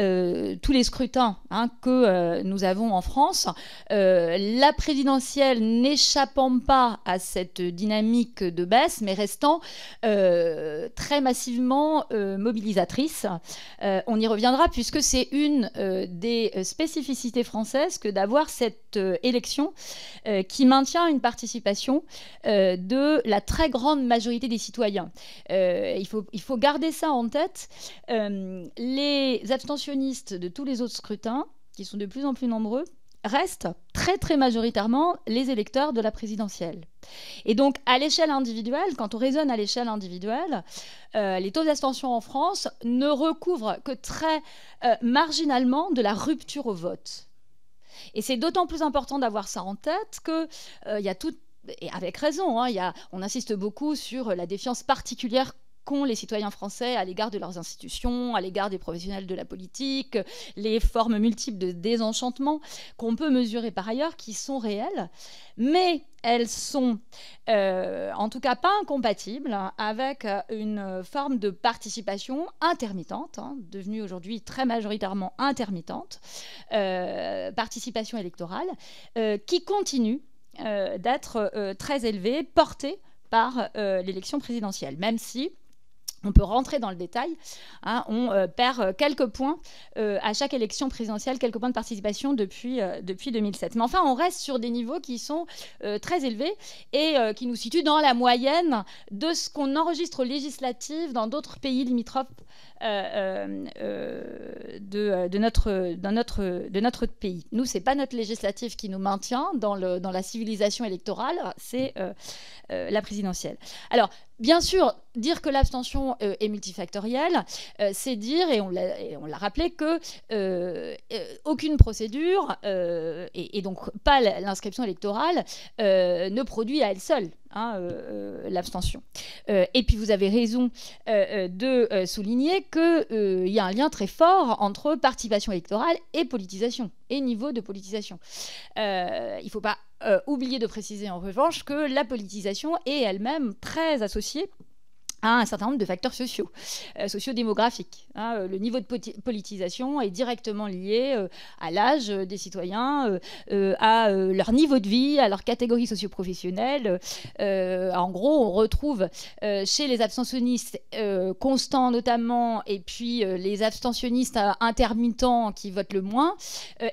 [SPEAKER 3] tous les scrutins que nous avons en France. La présidentielle n'échappant pas à cette dynamique de baisse, mais restant très massivement mobilisatrice. On y reviendra puisque c'est une des spécificités française que d'avoir cette élection qui maintient une participation de la très grande majorité des citoyens. Il faut garder ça en tête. Les abstentionnistes de tous les autres scrutins, qui sont de plus en plus nombreux, restent très très majoritairement les électeurs de la présidentielle. Et donc à l'échelle individuelle, quand on raisonne à l'échelle individuelle, les taux d'abstention en France ne recouvrent que très marginalement de la rupture au vote. Et c'est d'autant plus important d'avoir ça en tête que y a tout, et avec raison, on insiste beaucoup sur la défiance particulière qu'ont les citoyens français à l'égard de leurs institutions, à l'égard des professionnels de la politique, les formes multiples de désenchantement qu'on peut mesurer par ailleurs, qui sont réelles, mais elles sont en tout cas pas incompatibles avec une forme de participation intermittente, devenue aujourd'hui très majoritairement intermittente, participation électorale, qui continue d'être très élevée, portée par l'élection présidentielle, même si on peut rentrer dans le détail, on perd quelques points à chaque élection présidentielle, quelques points de participation depuis 2007. Mais enfin, on reste sur des niveaux qui sont très élevés et qui nous situent dans la moyenne de ce qu'on enregistre aux législatives dans d'autres pays limitrophes de notre pays. Nous, c'est pas notre législative qui nous maintient dans la civilisation électorale, c'est la présidentielle. Alors, bien sûr, dire que l'abstention est multifactorielle, c'est dire, et on l'a rappelé, que aucune procédure, et donc pas l'inscription électorale, ne produit à elle seule l'abstention. Et puis vous avez raison de souligner qu'il y a un lien très fort entre participation électorale et politisation, et niveau de politisation. Il ne faut pas oublier de préciser en revanche que la politisation est elle-même très associée à un certain nombre de facteurs sociodémographiques. Le niveau de politisation est directement lié à l'âge des citoyens, à leur niveau de vie, à leur catégorie socio-professionnelle. En gros, on retrouve chez les abstentionnistes constants notamment, et puis les abstentionnistes intermittents qui votent le moins,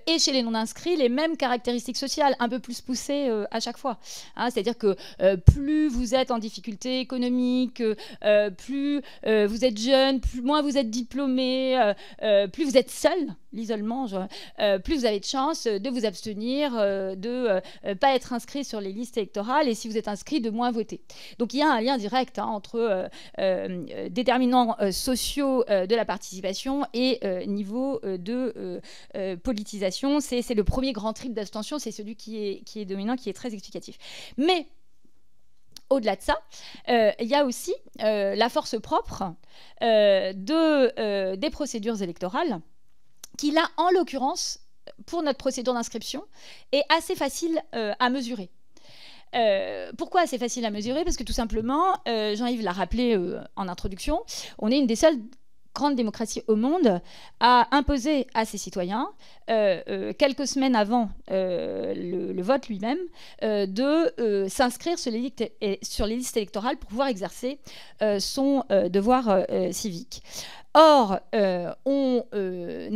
[SPEAKER 3] et chez les non-inscrits, les mêmes caractéristiques sociales, un peu plus poussées à chaque fois. C'est-à-dire que plus vous êtes en difficulté économique, plus vous êtes jeune, moins vous êtes diplômé, plus vous êtes seul, l'isolement, plus vous avez de chances de vous abstenir, de pas être inscrit sur les listes électorales, et si vous êtes inscrit, de moins voter. Donc il y a un lien direct entre déterminants sociaux de la participation et niveau de politisation. C'est le premier grand triple d'abstention, c'est celui qui est dominant, qui est très explicatif. Mais au-delà de ça, il y a aussi la force propre des procédures électorales qui, là, en l'occurrence, pour notre procédure d'inscription, est assez facile à mesurer. Pourquoi assez facile à mesurer? Parce que tout simplement, Jean-Yves l'a rappelé en introduction, on est une des seules grande démocratie au monde a imposé à ses citoyens, quelques semaines avant le vote lui-même, de s'inscrire sur les listes électorales pour pouvoir exercer son devoir civique. Or, on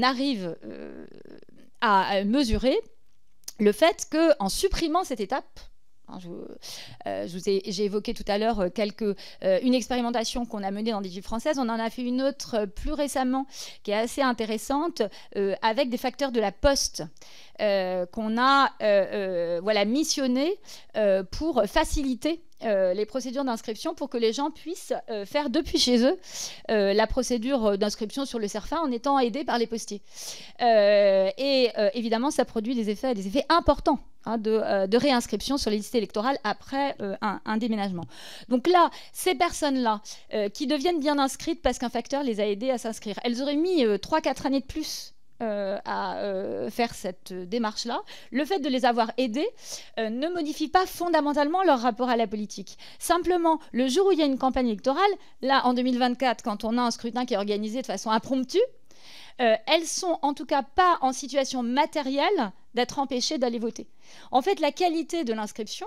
[SPEAKER 3] arrive à mesurer le fait qu'en supprimant cette étape, j'ai évoqué tout à l'heure une expérimentation qu'on a menée dans des villes françaises. On en a fait une autre plus récemment qui est assez intéressante avec des facteurs de la Poste qu'on a missionné pour faciliter les procédures d'inscription pour que les gens puissent faire depuis chez eux la procédure d'inscription sur le CERFA en étant aidés par les postiers. Évidemment, ça produit des effets importants de réinscription sur les listes électorales après un déménagement. Donc là, ces personnes-là qui deviennent bien inscrites parce qu'un facteur les a aidées à s'inscrire, elles auraient mis 3-4 années de plus à faire cette démarche-là. Le fait de les avoir aidés ne modifie pas fondamentalement leur rapport à la politique. Simplement, le jour où il y a une campagne électorale, là, en 2024, quand on a un scrutin qui est organisé de façon impromptue, elles sont en tout cas pas en situation matérielle d'être empêchées d'aller voter. En fait, la qualité de l'inscription,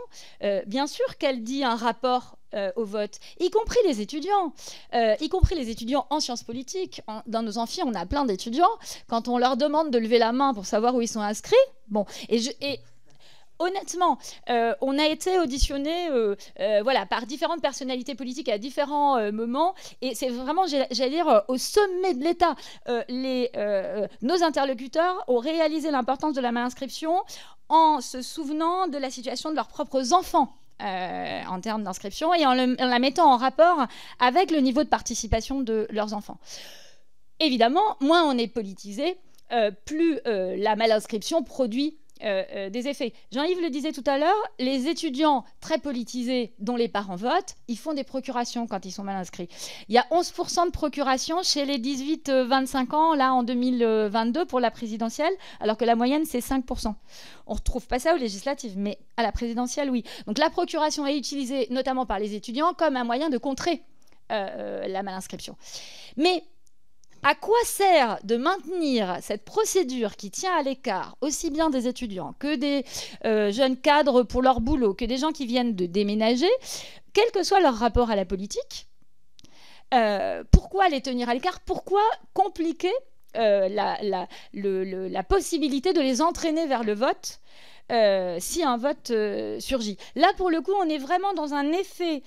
[SPEAKER 3] bien sûr qu'elle dit un rapport au vote, y compris les étudiants en sciences politiques. Dans nos amphis, on a plein d'étudiants. Quand on leur demande de lever la main pour savoir où ils sont inscrits, honnêtement, on a été auditionné par différentes personnalités politiques à différents moments, et c'est vraiment, j'allais dire, au sommet de l'État. Nos interlocuteurs ont réalisé l'importance de la malinscription en se souvenant de la situation de leurs propres enfants en termes d'inscription et en la mettant en rapport avec le niveau de participation de leurs enfants. Évidemment, moins on est politisé, plus la malinscription produit des effets. Jean-Yves le disait tout à l'heure, les étudiants très politisés dont les parents votent, ils font des procurations quand ils sont mal inscrits. Il y a 11% de procurations chez les 18-25 ans là en 2022 pour la présidentielle, alors que la moyenne c'est 5%. On ne retrouve pas ça aux législatives, mais à la présidentielle, oui. Donc la procuration est utilisée notamment par les étudiants comme un moyen de contrer la malinscription. Mais à quoi sert de maintenir cette procédure qui tient à l'écart aussi bien des étudiants que des jeunes cadres pour leur boulot, que des gens qui viennent de déménager, quel que soit leur rapport à la politique? Pourquoi les tenir à l'écart? Pourquoi compliquer la possibilité de les entraîner vers le vote si un vote surgit? Là, pour le coup, on est vraiment dans un effet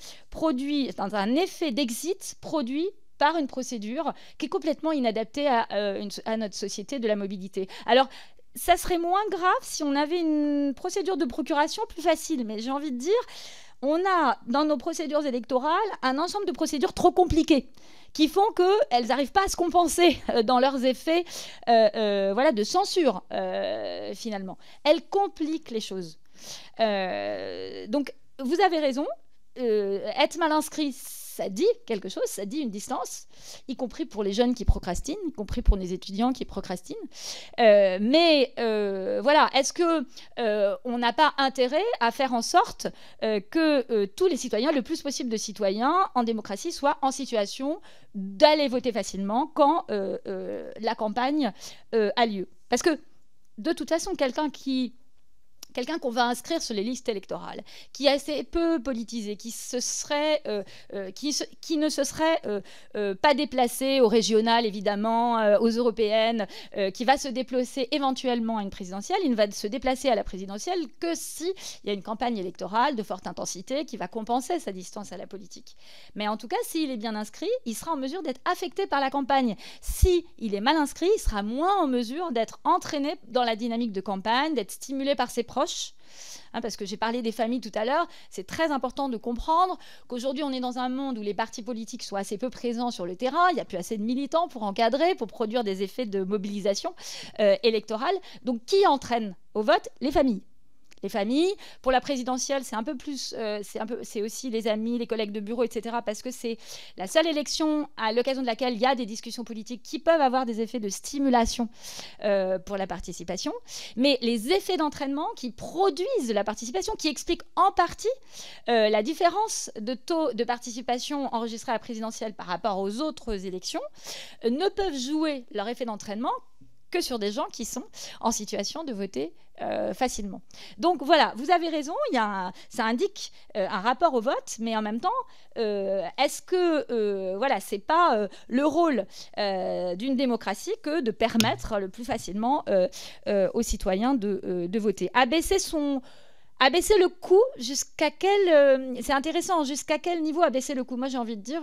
[SPEAKER 3] d'exit produit par une procédure qui est complètement inadaptée à notre société de la mobilité. Alors, ça serait moins grave si on avait une procédure de procuration plus facile, mais j'ai envie de dire, on a dans nos procédures électorales un ensemble de procédures trop compliquées qui font qu'elles n'arrivent pas à se compenser dans leurs effets de censure, finalement. Elles compliquent les choses. Donc, vous avez raison, être mal inscrit, ça dit quelque chose, ça dit une distance, y compris pour les jeunes qui procrastinent, y compris pour les étudiants qui procrastinent. Mais voilà, est-ce que on n'a pas intérêt à faire en sorte que tous les citoyens, le plus possible de citoyens en démocratie, soient en situation d'aller voter facilement quand la campagne a lieu? Parce que de toute façon, quelqu'un qu'on va inscrire sur les listes électorales, qui est assez peu politisé, qui ne se serait pas déplacé aux régionales, évidemment, aux européennes, qui va se déplacer éventuellement à une présidentielle, il ne va se déplacer à la présidentielle que s'il y a une campagne électorale de forte intensité qui va compenser sa distance à la politique. Mais en tout cas, s'il est bien inscrit, il sera en mesure d'être affecté par la campagne. S'il est mal inscrit, il sera moins en mesure d'être entraîné dans la dynamique de campagne, d'être stimulé par ses proches. Parce que j'ai parlé des familles tout à l'heure, c'est très important de comprendre qu'aujourd'hui on est dans un monde où les partis politiques sont assez peu présents sur le terrain, il n'y a plus assez de militants pour encadrer, pour produire des effets de mobilisation électorale. Donc qui entraîne au vote? Les familles. Les familles, pour la présidentielle, c'est un peu plus, c'est aussi les amis, les collègues de bureau, etc. Parce que c'est la seule élection à l'occasion de laquelle il y a des discussions politiques qui peuvent avoir des effets de stimulation pour la participation. Mais les effets d'entraînement qui produisent la participation, qui expliquent en partie la différence de taux de participation enregistrée à la présidentielle par rapport aux autres élections, ne peuvent jouer leur effet d'entraînement que sur des gens qui sont en situation de voter facilement. Donc voilà, vous avez raison, ça indique un rapport au vote, mais en même temps, est-ce que voilà, c'est pas le rôle d'une démocratie que de permettre le plus facilement aux citoyens de voter? Abaisser le coût, jusqu'à quel... c'est intéressant, jusqu'à quel niveau abaisser le coût? Moi, j'ai envie de dire,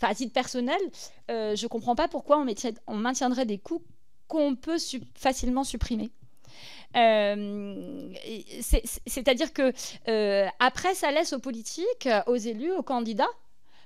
[SPEAKER 3] à titre personnel, je ne comprends pas pourquoi on maintiendrait des coûts qu'on peut facilement supprimer. C'est-à-dire que après, ça laisse aux politiques, aux élus, aux candidats,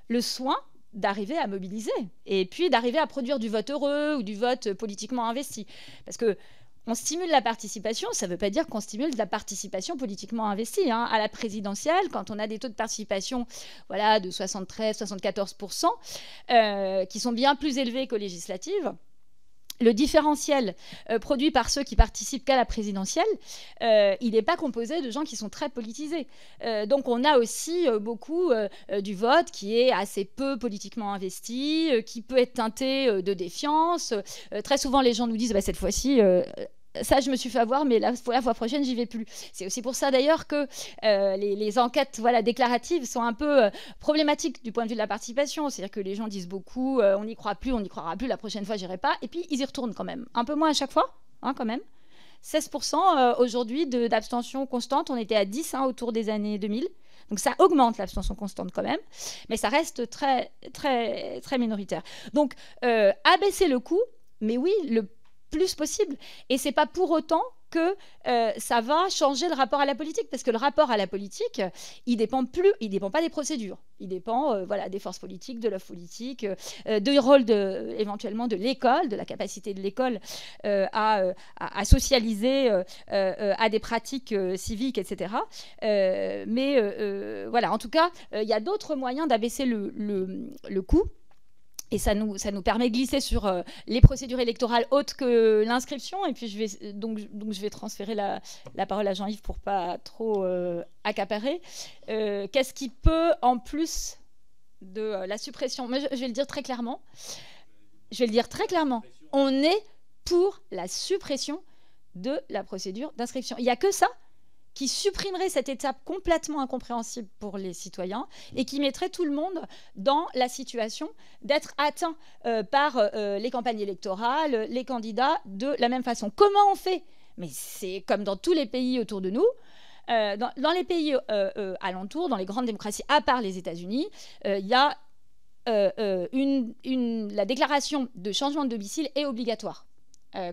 [SPEAKER 3] le soin d'arriver à mobiliser et puis d'arriver à produire du vote heureux ou du vote politiquement investi. Parce que on stimule la participation, ça ne veut pas dire qu'on stimule de la participation politiquement investie. À la présidentielle, quand on a des taux de participation de 73-74%, qui sont bien plus élevés qu'aux législatives, le différentiel produit par ceux qui participent qu'à la présidentielle, il n'est pas composé de gens qui sont très politisés. Donc on a aussi beaucoup du vote qui est assez peu politiquement investi, qui peut être teinté de défiance. Très souvent, les gens nous disent cette fois-ci... ça, je me suis fait avoir, mais la fois prochaine, j'y vais plus. C'est aussi pour ça, d'ailleurs, que les enquêtes déclaratives sont un peu problématiques du point de vue de la participation. C'est-à-dire que les gens disent beaucoup, on n'y croit plus, on n'y croira plus, la prochaine fois, j'irai pas. Et puis, ils y retournent quand même. Un peu moins à chaque fois, quand même. 16% aujourd'hui d'abstention constante. On était à 10 autour des années 2000. Donc ça augmente l'abstention constante quand même, mais ça reste très, très, très minoritaire. Donc, abaisser le coût, mais oui, le plus possible. Et c'est pas pour autant que ça va changer le rapport à la politique, parce que le rapport à la politique, il dépend pas des procédures, il dépend des forces politiques, de l'offre politique, du rôle éventuellement de l'école, de la capacité de l'école à socialiser à des pratiques civiques, etc. Mais voilà, en tout cas, il y a d'autres moyens d'abaisser le coût. Et ça nous permet de glisser sur les procédures électorales autres que l'inscription. Et puis je vais transférer la parole à Jean-Yves pour pas trop accaparer. Qu'est-ce qui peut, en plus de la suppression, mais je vais le dire très clairement. On est pour la suppression de la procédure d'inscription. Il n'y a que ça qui supprimerait cette étape complètement incompréhensible pour les citoyens et qui mettrait tout le monde dans la situation d'être atteint par les campagnes électorales, les candidats de la même façon. Comment on fait? Mais c'est comme dans tous les pays autour de nous. Dans les pays alentours, dans les grandes démocraties, à part les États-Unis, il y a la déclaration de changement de domicile est obligatoire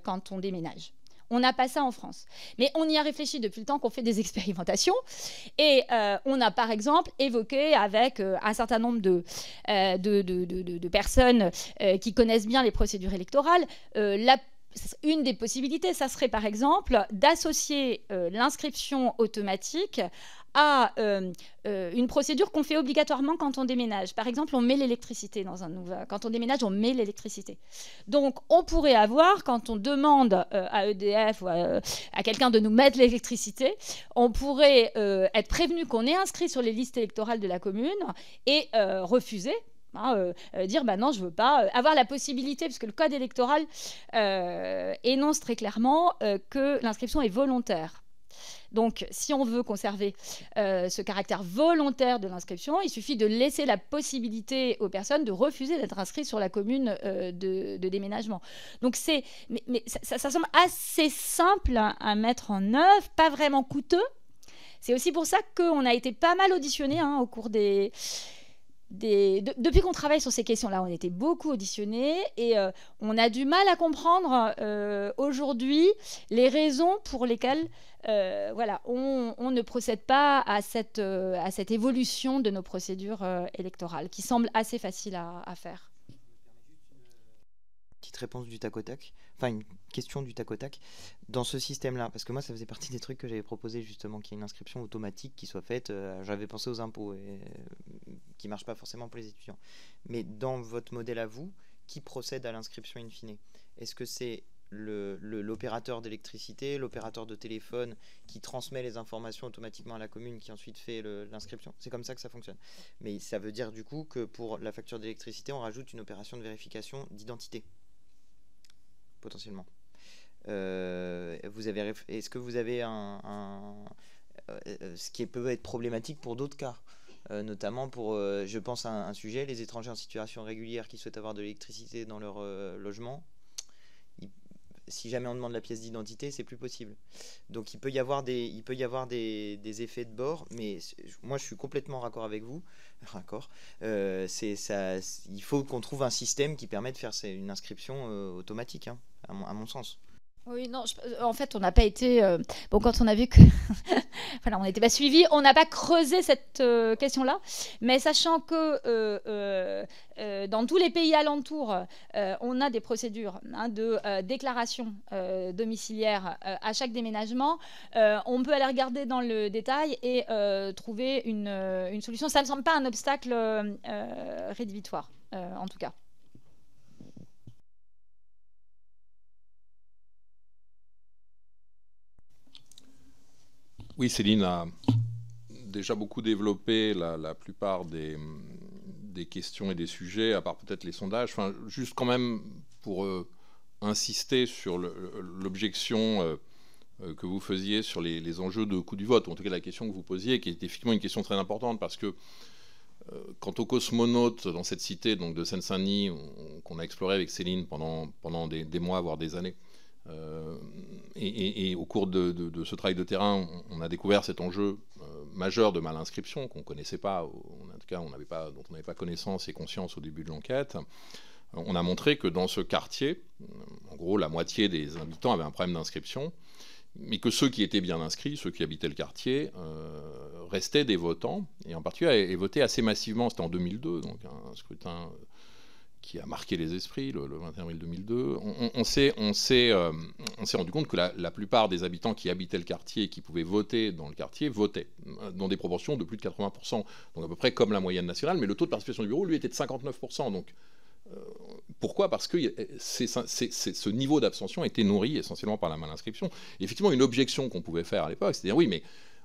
[SPEAKER 3] quand on déménage. On n'a pas ça en France. Mais on y a réfléchi depuis le temps qu'on fait des expérimentations. Et on a, par exemple, évoqué avec un certain nombre de personnes qui connaissent bien les procédures électorales une des possibilités, ça serait par exemple d'associer l'inscription automatique à une procédure qu'on fait obligatoirement quand on déménage. Par exemple, on met l'électricité dans un nouveau... Quand on déménage, on met l'électricité. Donc, on pourrait avoir, quand on demande à EDF ou à quelqu'un de nous mettre l'électricité, on pourrait être prévenu qu'on est inscrit sur les listes électorales de la commune et refuser. Dire bah non, je veux pas, avoir la possibilité, puisque le code électoral énonce très clairement que l'inscription est volontaire. Donc, si on veut conserver ce caractère volontaire de l'inscription, il suffit de laisser la possibilité aux personnes de refuser d'être inscrites sur la commune de déménagement. Donc, mais ça semble assez simple à mettre en œuvre, pas vraiment coûteux. C'est aussi pour ça qu'on a été pas mal auditionnés au cours depuis qu'on travaille sur ces questions-là, on était beaucoup auditionnés et on a du mal à comprendre aujourd'hui les raisons pour lesquelles on ne procède pas à cette évolution de nos procédures électorales, qui semble assez facile à faire.
[SPEAKER 4] Petite réponse du tac au tac, enfin une question du tac au tac. Dans ce système-là, parce que moi ça faisait partie des trucs que j'avais proposé justement, qu'il y ait une inscription automatique qui soit faite, j'avais pensé aux impôts, et, qui ne marche pas forcément pour les étudiants. Mais dans votre modèle à vous, qui procède à l'inscription in fine? Est-ce que c'est l'opérateur d'électricité, l'opérateur de téléphone qui transmet les informations automatiquement à la commune qui ensuite fait l'inscription? C'est comme ça que ça fonctionne. Mais ça veut dire du coup que pour la facture d'électricité, on rajoute une opération de vérification d'identité, potentiellement. Est-ce que vous avez ce qui peut être problématique pour d'autres cas, notamment pour, je pense à un sujet, les étrangers en situation régulière qui souhaitent avoir de l'électricité dans leur logement. Si jamais on demande la pièce d'identité, c'est plus possible. Donc il peut y avoir des effets de bord, mais moi je suis complètement raccord avec vous. Il faut qu'on trouve un système qui permet de faire une inscription automatique, à mon sens.
[SPEAKER 3] Oui, non, en fait, on n'a pas été... quand on a vu que... voilà, on n'était pas suivis, on n'a pas creusé cette question-là, mais sachant que dans tous les pays alentours, on a des procédures de déclaration domiciliaire à chaque déménagement, on peut aller regarder dans le détail et trouver une solution. Ça ne semble pas un obstacle rédhibitoire, en tout cas.
[SPEAKER 2] Oui, Céline a déjà beaucoup développé la plupart des questions et des sujets, à part peut-être les sondages. Enfin, juste quand même pour insister sur l'objection que vous faisiez sur les enjeux de coût du vote, ou en tout cas la question que vous posiez, qui est effectivement une question très importante, parce que quant aux cosmonautes dans cette cité donc de Seine-Saint-Denis, qu'on a exploré avec Céline pendant des mois, voire des années, et au cours de ce travail de terrain, on a découvert cet enjeu majeur de mal-inscription qu'on ne connaissait pas, en tout cas dont on n'avait pas connaissance et conscience au début de l'enquête. On a montré que dans ce quartier, en gros la moitié des habitants avaient un problème d'inscription, mais que ceux qui étaient bien inscrits, ceux qui habitaient le quartier, restaient des votants, et en particulier votaient assez massivement. C'était en 2002, donc un scrutin qui a marqué les esprits, le 21 avril 2002, on s'est rendu compte que la plupart des habitants qui habitaient le quartier et qui pouvaient voter dans le quartier votaient, dans des proportions de plus de 80%, donc à peu près comme la moyenne nationale, mais le taux de participation du bureau, lui, était de 59%. Donc, pourquoi? Parce que ce niveau d'abstention était nourri essentiellement par la mal-inscription. Et effectivement, une objection qu'on pouvait faire à l'époque, c'est de dire oui, mais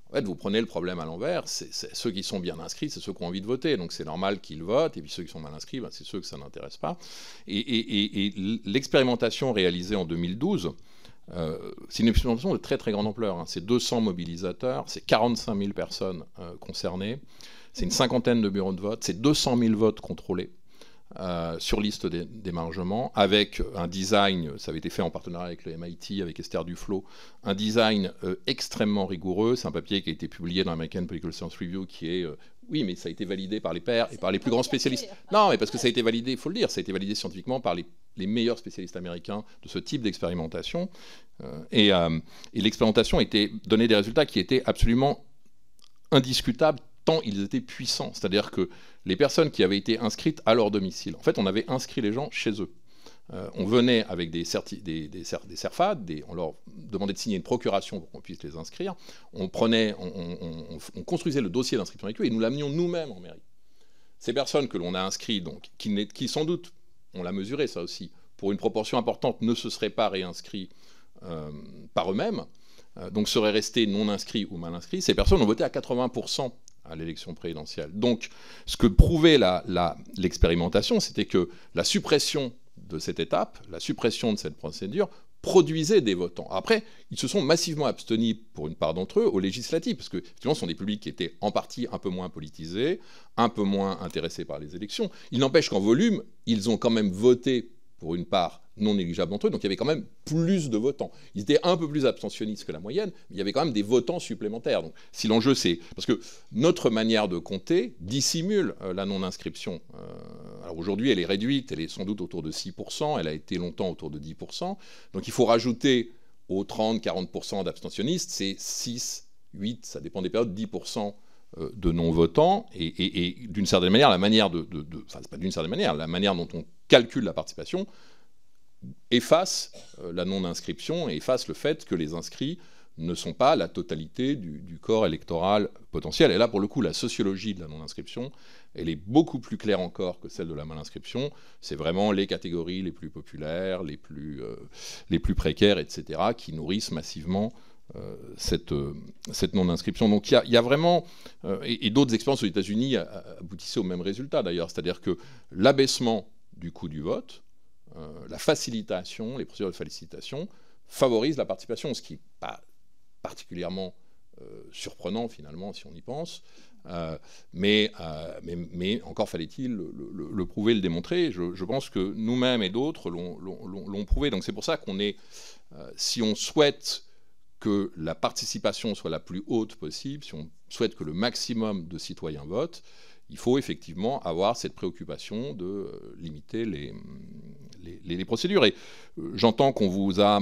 [SPEAKER 2] en fait, vous prenez le problème à l'envers, ceux qui sont bien inscrits, c'est ceux qui ont envie de voter, donc c'est normal qu'ils votent, et puis ceux qui sont mal inscrits, c'est ceux que ça n'intéresse pas. Et l'expérimentation réalisée en 2012, c'est une expérimentation de très très grande ampleur, c'est 200 mobilisateurs, c'est 45 000 personnes concernées, c'est une cinquantaine de bureaux de vote, c'est 200 000 votes contrôlés. Sur liste d'émargement, avec un design, ça avait été fait en partenariat avec le MIT, avec Esther Duflo, un design extrêmement rigoureux. C'est un papier qui a été publié dans l'American Political Science Review, qui est... oui, mais ça a été validé par les pairs et par les plus grands spécialistes. Non, mais parce que ça a été validé, il faut le dire, ça a été validé scientifiquement par les meilleurs spécialistes américains de ce type d'expérimentation. Et l'expérimentation donnait des résultats qui étaient absolument indiscutables, tant ils étaient puissants. C'est-à-dire que les personnes qui avaient été inscrites à leur domicile, en fait, on avait inscrit les gens chez eux. on venait avec des CERFAD, on leur demandait de signer une procuration pour qu'on puisse les inscrire. On construisait le dossier d'inscription avec eux et nous l'amenions nous-mêmes en mairie. Ces personnes que l'on a inscrites, donc, qui sans doute, on l'a mesuré ça aussi, pour une proportion importante, ne se seraient pas réinscrits par eux-mêmes, donc seraient restés non inscrits ou mal inscrits, ces personnes ont voté à 80% à l'élection présidentielle. Donc, ce que prouvait l'expérimentation, c'était que la suppression de cette étape, la suppression de cette procédure, produisait des votants. Après, ils se sont massivement abstenus, pour une part d'entre eux, aux législatives, parce que effectivement, ce sont des publics qui étaient en partie un peu moins politisés, un peu moins intéressés par les élections. Il n'empêche qu'en volume, ils ont quand même voté pour une part non négligeable d'entre eux, donc il y avait quand même plus de votants. Ils étaient un peu plus abstentionnistes que la moyenne, mais il y avait quand même des votants supplémentaires. Donc si l'enjeu c'est... Parce que notre manière de compter dissimule la non-inscription. Alors aujourd'hui, elle est réduite, elle est sans doute autour de 6%, elle a été longtemps autour de 10%. Donc il faut rajouter aux 30-40% d'abstentionnistes, c'est 6, 8, ça dépend des périodes, 10% de non-votants. Et d'une certaine manière, la manière enfin, c'est pas d'une certaine manière, la manière dont on calcule la participation efface la non-inscription et efface le fait que les inscrits ne sont pas la totalité du corps électoral potentiel. Et là, pour le coup, la sociologie de la non-inscription, elle est beaucoup plus claire encore que celle de la mal-inscription. C'est vraiment les catégories les plus populaires, les plus précaires, etc., qui nourrissent massivement cette non-inscription. Donc il y a vraiment... et d'autres expériences aux États-Unis aboutissaient au même résultat, d'ailleurs. C'est-à-dire que l'abaissement du coût du vote, la facilitation, les procédures de facilitation favorisent la participation, ce qui n'est pas particulièrement surprenant finalement si on y pense, mais encore fallait-il le prouver, le démontrer. Je pense que nous-mêmes et d'autres l'ont prouvé. Donc c'est pour ça qu'on est, si on souhaite que la participation soit la plus haute possible, si on souhaite que le maximum de citoyens votent, il faut effectivement avoir cette préoccupation de limiter les procédures. Et j'entends qu'on vous a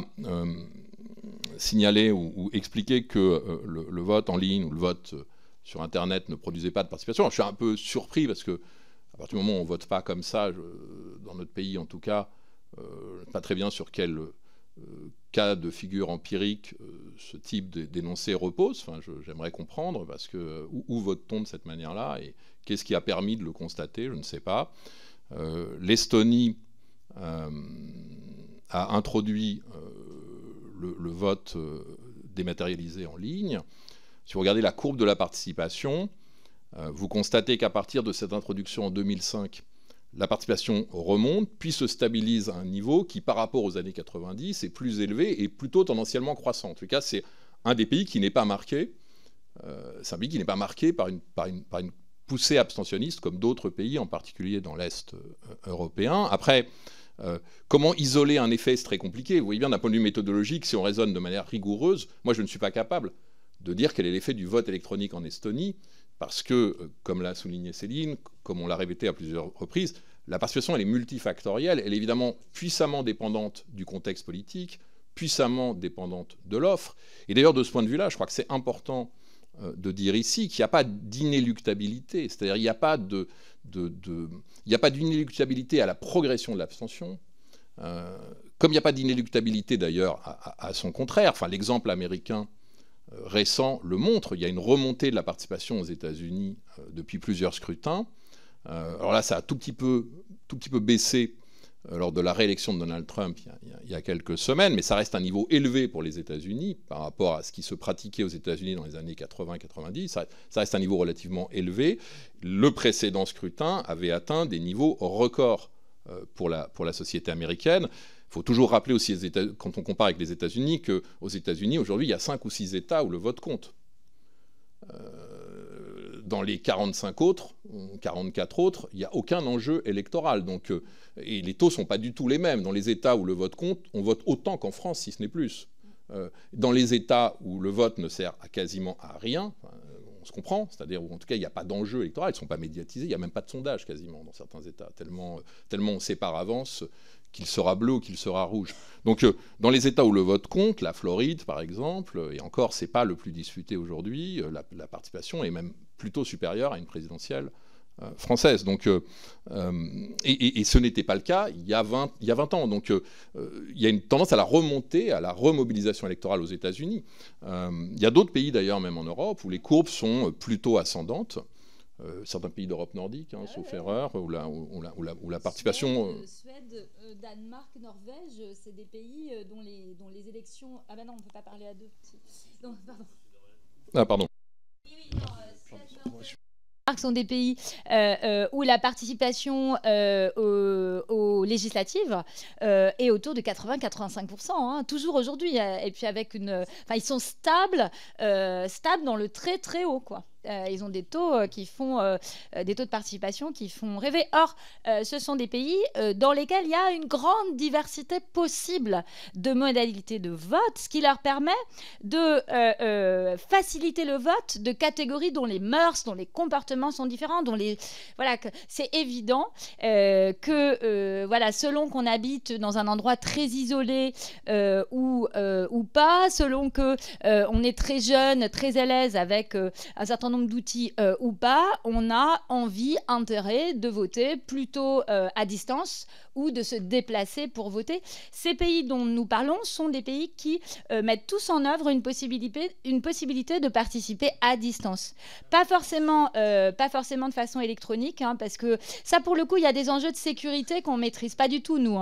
[SPEAKER 2] signalé ou expliqué que le vote en ligne ou le vote sur Internet ne produisait pas de participation. Alors, je suis un peu surpris parce que à partir du moment où on ne vote pas comme ça, dans notre pays en tout cas, pas très bien sur quel cas de figure empirique ce type d'énoncé repose. Enfin, j'aimerais comprendre, parce que où vote-t-on de cette manière-là et qu'est-ce qui a permis de le constater? Je ne sais pas. L'Estonie a introduit le vote dématérialisé en ligne. Si vous regardez la courbe de la participation, vous constatez qu'à partir de cette introduction en 2005, la participation remonte, puis se stabilise à un niveau qui, par rapport aux années 90, est plus élevé et plutôt tendanciellement croissant. En tout cas, c'est un des pays qui n'est pas marqué. C'est un pays qui n'est pas marqué par une poussée abstentionniste comme d'autres pays, en particulier dans l'Est européen. Après, comment isoler un effet, c'est très compliqué. Vous voyez bien, d'un point de vue méthodologique, si on raisonne de manière rigoureuse, moi je ne suis pas capable de dire quel est l'effet du vote électronique en Estonie, parce que, comme l'a souligné Céline, comme on l'a répété à plusieurs reprises, la participation elle est multifactorielle, elle est évidemment puissamment dépendante du contexte politique, puissamment dépendante de l'offre. Et d'ailleurs, de ce point de vue-là, je crois que c'est important de dire ici qu'il n'y a pas d'inéluctabilité, c'est-à-dire il n'y a pas d'inéluctabilité à la progression de l'abstention, comme il n'y a pas d'inéluctabilité d'ailleurs à son contraire. Enfin, l'exemple américain récent le montre. Il y a une remontée de la participation aux États-Unis depuis plusieurs scrutins. Alors là, ça a tout petit peu baissé lors de la réélection de Donald Trump il y a quelques semaines, mais ça reste un niveau élevé pour les États-Unis par rapport à ce qui se pratiquait aux États-Unis dans les années 80-90. Ça reste un niveau relativement élevé. Le précédent scrutin avait atteint des niveaux records pour la société américaine. Il faut toujours rappeler aussi, quand on compare avec les États-Unis, qu'aux États-Unis, aujourd'hui, il y a 5 ou 6 États où le vote compte. Dans les 45 autres, 44 autres, il n'y a aucun enjeu électoral. Donc, et les taux ne sont pas du tout les mêmes. Dans les États où le vote compte, on vote autant qu'en France, si ce n'est plus. Dans les États où le vote ne sert quasiment à rien, on se comprend, c'est-à-dire où en tout cas il n'y a pas d'enjeu électoral, ils ne sont pas médiatisés, il n'y a même pas de sondage quasiment dans certains États, tellement on sait par avance qu'il sera bleu ou qu'il sera rouge. Donc dans les États où le vote compte, la Floride par exemple, et encore c'est pas le plus disputé aujourd'hui, la participation est même plutôt supérieure à une présidentielle française. Donc, et ce n'était pas le cas il y a 20 ans. Donc il y a une tendance à la remontée, à la remobilisation électorale aux États-Unis. Il y a d'autres pays d'ailleurs, même en Europe, où les courbes sont plutôt ascendantes. Certains pays d'Europe nordique, sauf erreur, où la participation...
[SPEAKER 3] Suède, Danemark, Norvège, c'est des pays dont les élections... Ah ben non, on ne peut pas parler à deux. Non, pardon.
[SPEAKER 2] Ah, pardon.
[SPEAKER 3] Oui, non, Suède, Norvège sont des pays où la participation aux législatives est autour de 80-85%, toujours aujourd'hui. Et puis avec ils sont stables dans le très très haut, quoi. Ils ont des taux des taux de participation qui font rêver. Or, ce sont des pays dans lesquels il y a une grande diversité possible de modalités de vote, ce qui leur permet de faciliter le vote de catégories dont les mœurs, dont les comportements sont différents, c'est évident que selon qu'on habite dans un endroit très isolé ou pas, selon que on est très jeune, très à l'aise avec un certain nombre d'outils ou pas, on a envie, intérêt de voter plutôt à distance ou de se déplacer pour voter. Ces pays dont nous parlons sont des pays qui mettent tous en œuvre une possibilité de participer à distance. Pas forcément de façon électronique, parce que ça, pour le coup, il y a des enjeux de sécurité qu'on ne maîtrise pas du tout, nous.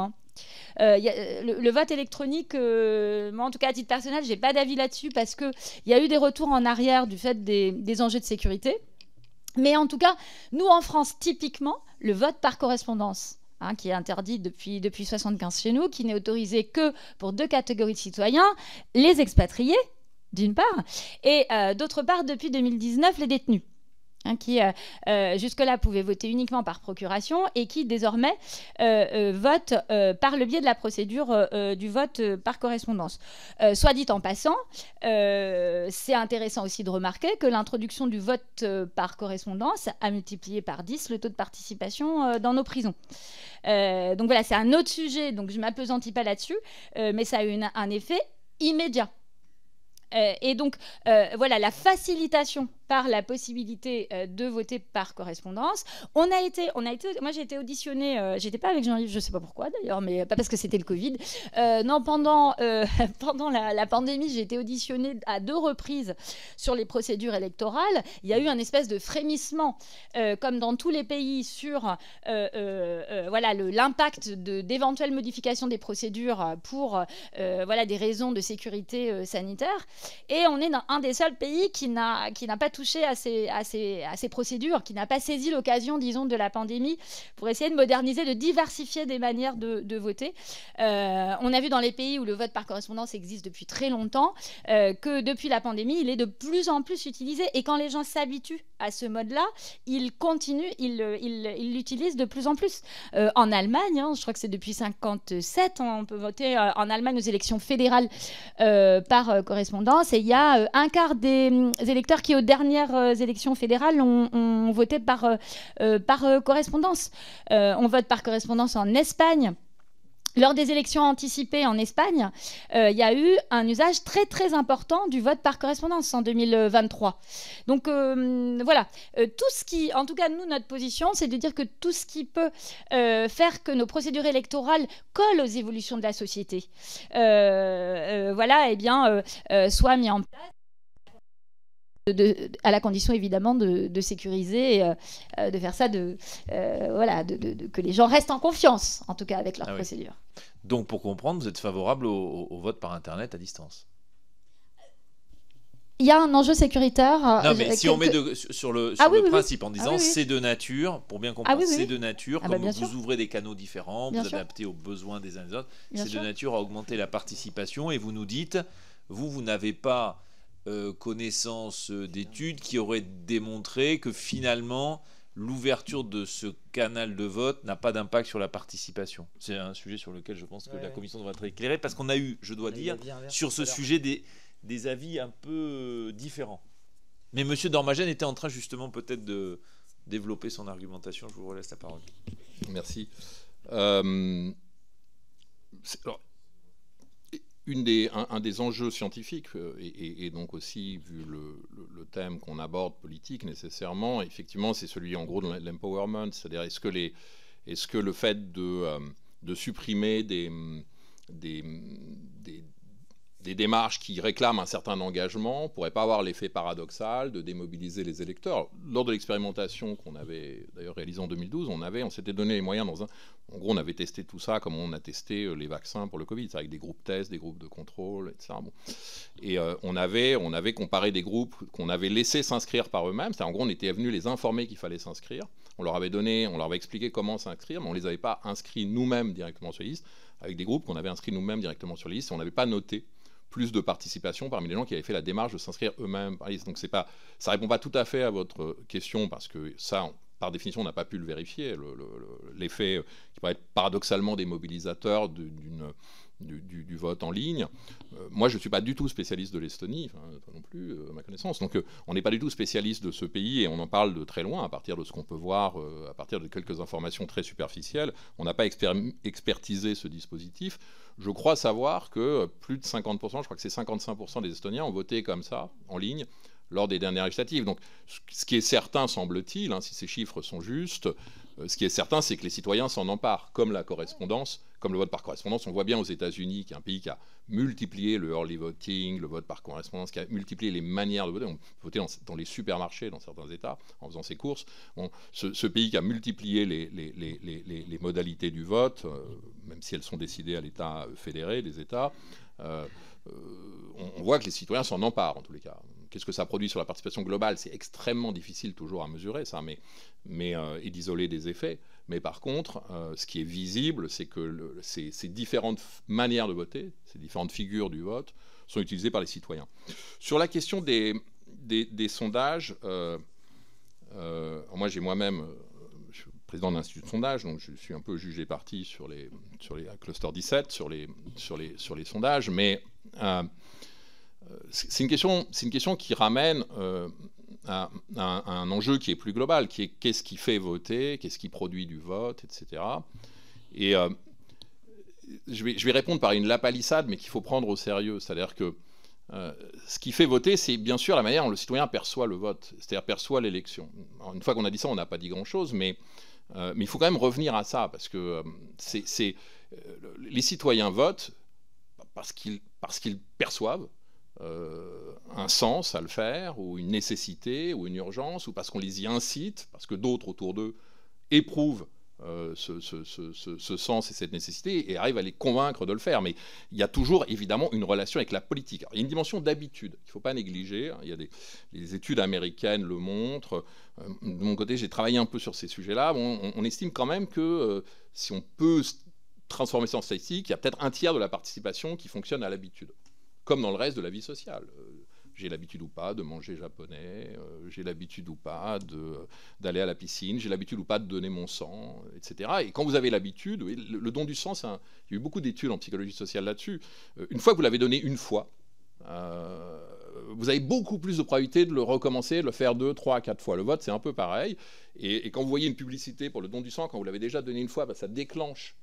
[SPEAKER 3] Le vote électronique, moi en tout cas à titre personnel, j'ai pas d'avis là-dessus parce qu'il y a eu des retours en arrière du fait des enjeux de sécurité. Mais en tout cas, nous en France, typiquement, le vote par correspondance, qui est interdit depuis 1975 chez nous, qui n'est autorisé que pour 2 catégories de citoyens, les expatriés, d'une part, et d'autre part, depuis 2019, les détenus. Qui jusque-là pouvaient voter uniquement par procuration et qui désormais votent par le biais de la procédure du vote par correspondance. Soit dit en passant, c'est intéressant aussi de remarquer que l'introduction du vote par correspondance a multiplié par 10 le taux de participation dans nos prisons. Donc voilà, c'est un autre sujet, donc je ne m'appesantis pas là-dessus, mais ça a eu un effet immédiat. Et donc, la facilitation par la possibilité de voter par correspondance. Moi, j'ai été auditionnée, j'étais pas avec Jean-Yves, je sais pas pourquoi d'ailleurs, mais pas parce que c'était le Covid. Non, pendant la pandémie, j'ai été auditionnée à 2 reprises sur les procédures électorales. Il y a eu un espèce de frémissement, comme dans tous les pays, sur l'impact d'éventuelles modifications des procédures pour des raisons de sécurité sanitaire. Et on est dans un des seuls pays qui n'a pas touché à ces procédures, qui n'a pas saisi l'occasion, disons, de la pandémie pour essayer de moderniser, de diversifier des manières de voter. On a vu dans les pays où le vote par correspondance existe depuis très longtemps que depuis la pandémie, il est de plus en plus utilisé. Et quand les gens s'habituent à ce mode-là, ils continuent, ils l'utilisent de plus en plus. En Allemagne, je crois que c'est depuis 1957, on peut voter en Allemagne aux élections fédérales par correspondance. Et il y a un quart des électeurs qui, aux dernières élections fédérales, ont voté par correspondance. On vote par correspondance en Espagne. Lors des élections anticipées en Espagne, il y a eu un usage très très important du vote par correspondance en 2023. Donc tout ce qui, en tout cas nous, notre position, c'est de dire que tout ce qui peut faire que nos procédures électorales collent aux évolutions de la société, soit mis en place. À la condition évidemment de sécuriser et de faire ça, que les gens restent en confiance, en tout cas avec leur procédure.
[SPEAKER 1] Oui. Donc pour comprendre, vous êtes favorable au vote par Internet à distance?
[SPEAKER 3] Il y a un enjeu sécuritaire.
[SPEAKER 1] Non, mais si on met sur le principe en disant c'est de nature, pour bien comprendre, c'est de nature, comme vous ouvrez des canaux différents, vous adaptez aux besoins des uns et des autres, c'est de nature à augmenter la participation. Et vous nous dites, vous n'avez pas connaissance d'études qui auraient démontré que finalement l'ouverture de ce canal de vote n'a pas d'impact sur la participation. C'est un sujet sur lequel je pense que la commission devrait être éclairée, parce qu'on a eu, je dois dire, sur ce sujet des avis un peu différents. Mais M. Dormagène était en train justement peut-être de développer son argumentation. Je vous relaisse la parole.
[SPEAKER 2] Merci. Alors, un des enjeux scientifiques, et donc aussi vu le thème qu'on aborde politique nécessairement, effectivement, c'est celui en gros de l'empowerment, c'est-à-dire est-ce que le fait de supprimer des démarches qui réclament un certain engagement ne pourrait pas avoir l'effet paradoxal de démobiliser les électeurs. Lors de l'expérimentation qu'on avait d'ailleurs réalisée en 2012, on s'était donné les moyens en gros, on avait testé tout ça comme on a testé les vaccins pour le Covid, avec des groupes tests, des groupes de contrôle, etc. Bon. Et on avait comparé des groupes qu'on avait laissés s'inscrire par eux-mêmes. En gros, on était venu les informer qu'il fallait s'inscrire. On leur avait expliqué comment s'inscrire, mais on ne les avait pas inscrits nous-mêmes directement sur les listes, avec des groupes qu'on avait inscrits nous-mêmes directement sur les listes, et on n'avait pas noté plus de participation parmi les gens qui avaient fait la démarche de s'inscrire eux-mêmes par liste. Donc ça ne répond pas tout à fait à votre question, parce que ça, par définition, on n'a pas pu le vérifier. L'effet qui pourrait être paradoxalement démobilisateur du vote en ligne. Moi, je ne suis pas du tout spécialiste de l'Estonie, pas non plus, à ma connaissance. Donc on n'est pas du tout spécialiste de ce pays, et on en parle de très loin, à partir de ce qu'on peut voir, à partir de quelques informations très superficielles. On n'a pas expertisé ce dispositif. Je crois savoir que plus de 50%, je crois que c'est 55% des Estoniens ont voté comme ça, en ligne, lors des dernières législatives. Donc, ce qui est certain, semble-t-il, si ces chiffres sont justes, ce qui est certain, c'est que les citoyens s'en emparent, comme la correspondance, comme le vote par correspondance. On voit bien aux États-Unis, qui est un pays qui a multiplié le early voting, le vote par correspondance, qui a multiplié les manières de voter. On peut voter dans les supermarchés, dans certains États, en faisant ses courses. Bon, ce pays qui a multiplié les modalités du vote, même si elles sont décidées à l'État fédéré, des États, on voit que les citoyens s'en emparent, en tous les cas. Qu'est-ce que ça produit sur la participation globale? C'est extrêmement difficile toujours à mesurer, ça, et d'isoler des effets. Mais par contre, ce qui est visible, c'est que ces différentes manières de voter, ces différentes figures du vote, sont utilisées par les citoyens. Sur la question des sondages, moi j'ai moi-même, je suis président d'un institut de sondage, donc je suis un peu jugé parti sur les cluster 17, sur les sondages, mais c'est une question qui ramène à un enjeu qui est plus global, qui est qu'est-ce qui fait voter, qu'est-ce qui produit du vote, etc. Et je vais répondre par une lapalissade, mais qu'il faut prendre au sérieux. C'est-à-dire que ce qui fait voter, c'est bien sûr la manière dont le citoyen perçoit le vote, c'est-à-dire perçoit l'élection. Une fois qu'on a dit ça, on n'a pas dit grand-chose, mais il faut quand même revenir à ça, parce que les citoyens votent parce qu'ils perçoivent un sens à le faire, ou une nécessité, ou une urgence, ou parce qu'on les y incite, parce que d'autres autour d'eux éprouvent ce sens et cette nécessité, et arrivent à les convaincre de le faire. Mais il y a toujours évidemment une relation avec la politique. Alors, il y a une dimension d'habitude qu'il ne faut pas négliger. Il y a les études américaines le montrent. De mon côté, j'ai travaillé un peu sur ces sujets-là. On estime quand même que si on peut transformer ça en statistique, il y a peut-être un tiers de la participation qui fonctionne à l'habitude, comme dans le reste de la vie sociale. J'ai l'habitude ou pas de manger japonais, j'ai l'habitude ou pas d'aller à la piscine, j'ai l'habitude ou pas de donner mon sang, etc. Et quand vous avez l'habitude, le don du sang, il y a eu beaucoup d'études en psychologie sociale là-dessus. Une fois que vous l'avez donné une fois, vous avez beaucoup plus de probabilité de le recommencer, de le faire 2, 3, 4 fois. Le vote, c'est un peu pareil. Et quand vous voyez une publicité pour le don du sang, quand vous l'avez déjà donné une fois, ça déclenche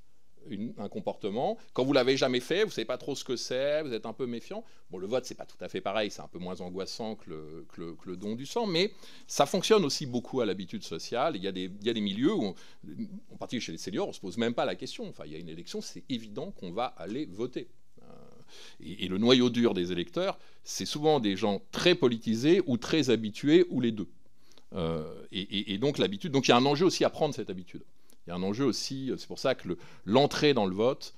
[SPEAKER 2] un comportement. Quand vous l'avez jamais fait, vous savez pas trop ce que c'est, vous êtes un peu méfiant. Bon, le vote, c'est pas tout à fait pareil, c'est un peu moins angoissant que le don du sang, mais ça fonctionne aussi beaucoup à l'habitude sociale. Il y a des milieux où, en particulier chez les seniors, on se pose même pas la question. Enfin, il y a une élection, c'est évident qu'on va aller voter. Et le noyau dur des électeurs, c'est souvent des gens très politisés ou très habitués, ou les deux. Et donc l'habitude. Donc il y a un enjeu aussi à prendre cette habitude. Il y a un enjeu aussi, c'est pour ça que l'entrée dans le vote,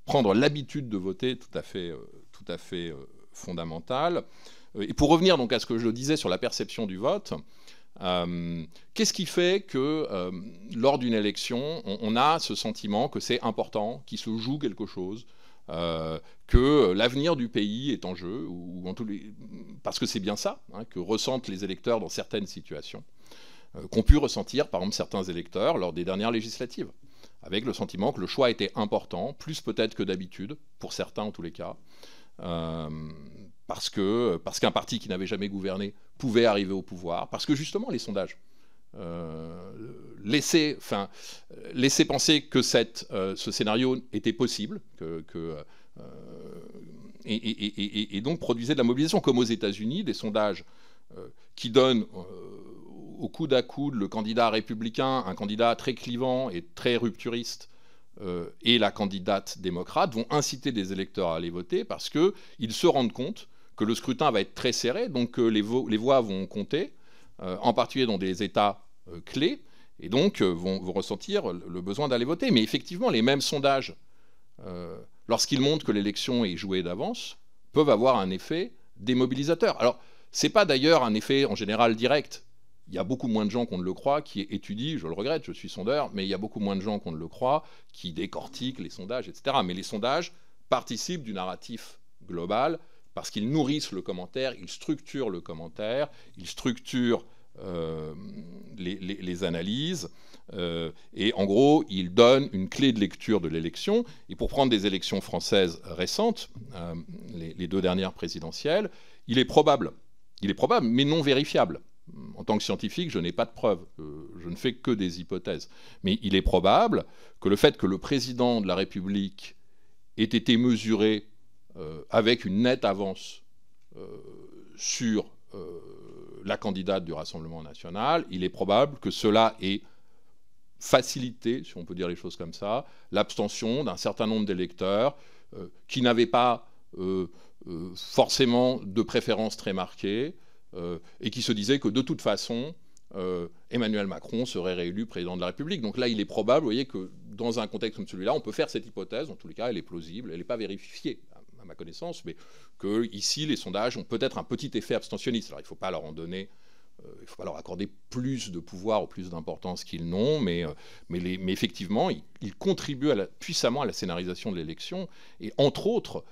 [SPEAKER 2] prendre l'habitude de voter, tout à fait fondamental. Et pour revenir donc à ce que je disais sur la perception du vote, qu'est-ce qui fait que lors d'une élection, on a ce sentiment que c'est important, qu'il se joue quelque chose, que l'avenir du pays est en jeu, parce que c'est bien ça que ressentent les électeurs dans certaines situations, qu'ont pu ressentir par exemple certains électeurs lors des dernières législatives, avec le sentiment que le choix était important, plus peut-être que d'habitude, pour certains en tous les cas, parce qu'un parti qui n'avait jamais gouverné pouvait arriver au pouvoir, parce que justement les sondages laissaient penser que ce scénario était possible, donc produisaient de la mobilisation, comme aux États-Unis, des sondages qui donnent au coude à coude le candidat républicain, un candidat très clivant et très rupturiste, et la candidate démocrate, vont inciter des électeurs à aller voter parce qu'ils se rendent compte que le scrutin va être très serré, donc les voix vont compter, en particulier dans des États clés, et donc vont ressentir le besoin d'aller voter. Mais effectivement, les mêmes sondages, lorsqu'ils montrent que l'élection est jouée d'avance, peuvent avoir un effet démobilisateur. Alors, ce n'est pas d'ailleurs un effet en général direct. Il y a beaucoup moins de gens qu'on ne le croit qui étudient, je le regrette, je suis sondeur, mais il y a beaucoup moins de gens qu'on ne le croit qui décortiquent les sondages, etc. Mais les sondages participent du narratif global parce qu'ils nourrissent le commentaire, ils structurent le commentaire, ils structurent les analyses, et en gros, ils donnent une clé de lecture de l'élection. Et pour prendre des élections françaises récentes, les 2 dernières présidentielles, il est probable, mais non vérifiable. En tant que scientifique, je n'ai pas de preuves, je ne fais que des hypothèses. Mais il est probable que le fait que le président de la République ait été mesuré avec une nette avance sur la candidate du Rassemblement national, il est probable que cela ait facilité, si on peut dire les choses comme ça, l'abstention d'un certain nombre d'électeurs qui n'avaient pas forcément de préférence très marquée, et qui se disaient que de toute façon, Emmanuel Macron serait réélu président de la République. Donc là, il est probable, vous voyez, que dans un contexte comme celui-là, on peut faire cette hypothèse, en tous les cas, elle est plausible, elle n'est pas vérifiée, à ma connaissance, mais que ici, les sondages ont peut-être un petit effet abstentionniste. Alors, il ne faut pas leur en donner, il ne faut pas leur accorder plus de pouvoir ou plus d'importance qu'ils n'ont, mais effectivement, ils contribuent puissamment à la scénarisation de l'élection, et entre autres,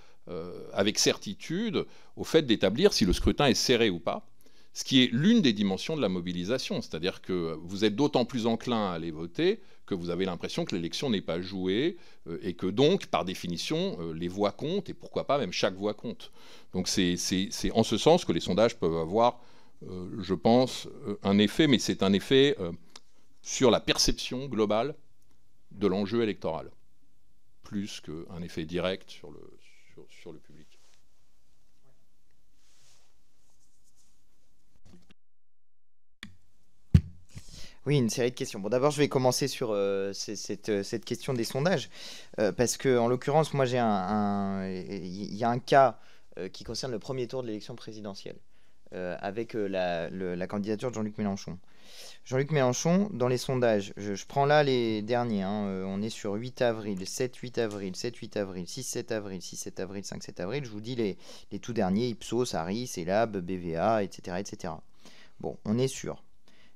[SPEAKER 2] avec certitude, au fait d'établir si le scrutin est serré ou pas, ce qui est l'une des dimensions de la mobilisation. C'est-à-dire que vous êtes d'autant plus enclin à aller voter que vous avez l'impression que l'élection n'est pas jouée, et que donc, par définition, les voix comptent, et pourquoi pas même chaque voix compte. Donc c'est en ce sens que les sondages peuvent avoir, je pense, un effet, mais c'est un effet sur la perception globale de l'enjeu électoral, plus qu'un effet direct sur le public.
[SPEAKER 4] Oui, une série de questions. Bon, d'abord, je vais commencer sur cette question des sondages, parce que, en l'occurrence, moi, il y a un cas qui concerne le premier tour de l'élection présidentielle, avec la candidature de Jean-Luc Mélenchon. Jean-Luc Mélenchon, dans les sondages, je prends là les derniers, on est sur 8 avril, 7-8 avril, 7-8 avril, 6-7 avril, 6-7 avril, 5-7 avril, je vous dis les tout derniers, Ipsos, Harris, Elab, BVA, etc., etc. Bon, on est sur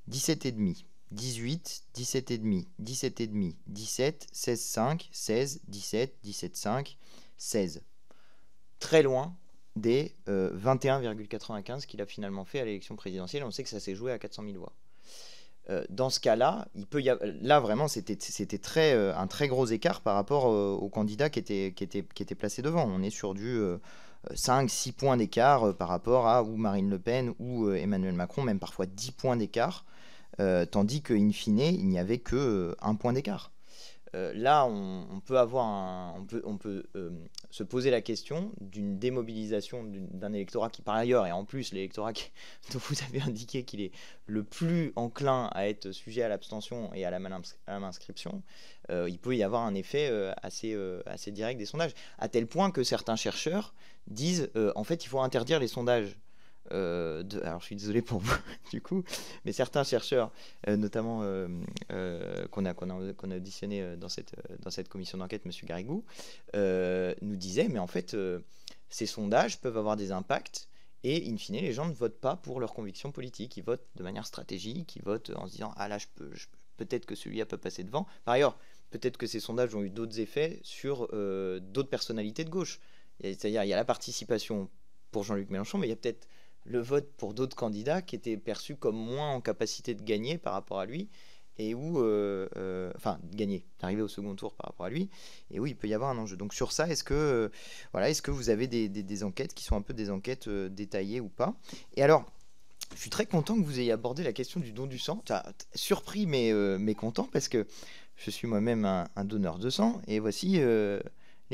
[SPEAKER 4] 17,5, 18, 17,5, 17,5, 17, 16,5, 16, 17, 17,5, 16. Très loin des 21,95 qu'il a finalement fait à l'élection présidentielle. On sait que ça s'est joué à 400 000 voix. Dans ce cas-là, là vraiment, c'était un très gros écart par rapport au candidat qui était placé devant. On est sur du 5-6 points d'écart par rapport à ou Marine Le Pen ou Emmanuel Macron, même parfois 10 points d'écart, tandis qu'in fine, il n'y avait que 1 point d'écart. Là, on peut se poser la question d'une démobilisation d'un électorat qui, par ailleurs, et en plus l'électorat dont vous avez indiqué qu'il est le plus enclin à être sujet à l'abstention et à la malinscription, il peut y avoir un effet assez direct des sondages, à tel point que certains chercheurs disent en fait il faut interdire les sondages. Alors je suis désolé pour vous du coup, mais certains chercheurs, notamment qu'on a auditionné dans cette commission d'enquête, Monsieur Garrigou, nous disait mais en fait ces sondages peuvent avoir des impacts et in fine les gens ne votent pas pour leurs convictions politiques, ils votent de manière stratégique, ils votent en se disant ah là peut-être que celui-là peut passer devant. Par ailleurs, peut-être que ces sondages ont eu d'autres effets sur d'autres personnalités de gauche. C'est-à-dire il y a la participation pour Jean-Luc Mélenchon, mais il y a peut-être le vote pour d'autres candidats qui étaient perçus comme moins en capacité de gagner par rapport à lui, et où, gagner, d'arriver au second tour par rapport à lui, et où il peut y avoir un enjeu. Donc sur ça, est-ce que vous avez des enquêtes qui sont un peu des enquêtes détaillées ou pas? Et alors, je suis très content que vous ayez abordé la question du don du sang. Surpris mais content, parce que je suis moi-même un donneur de sang, et voici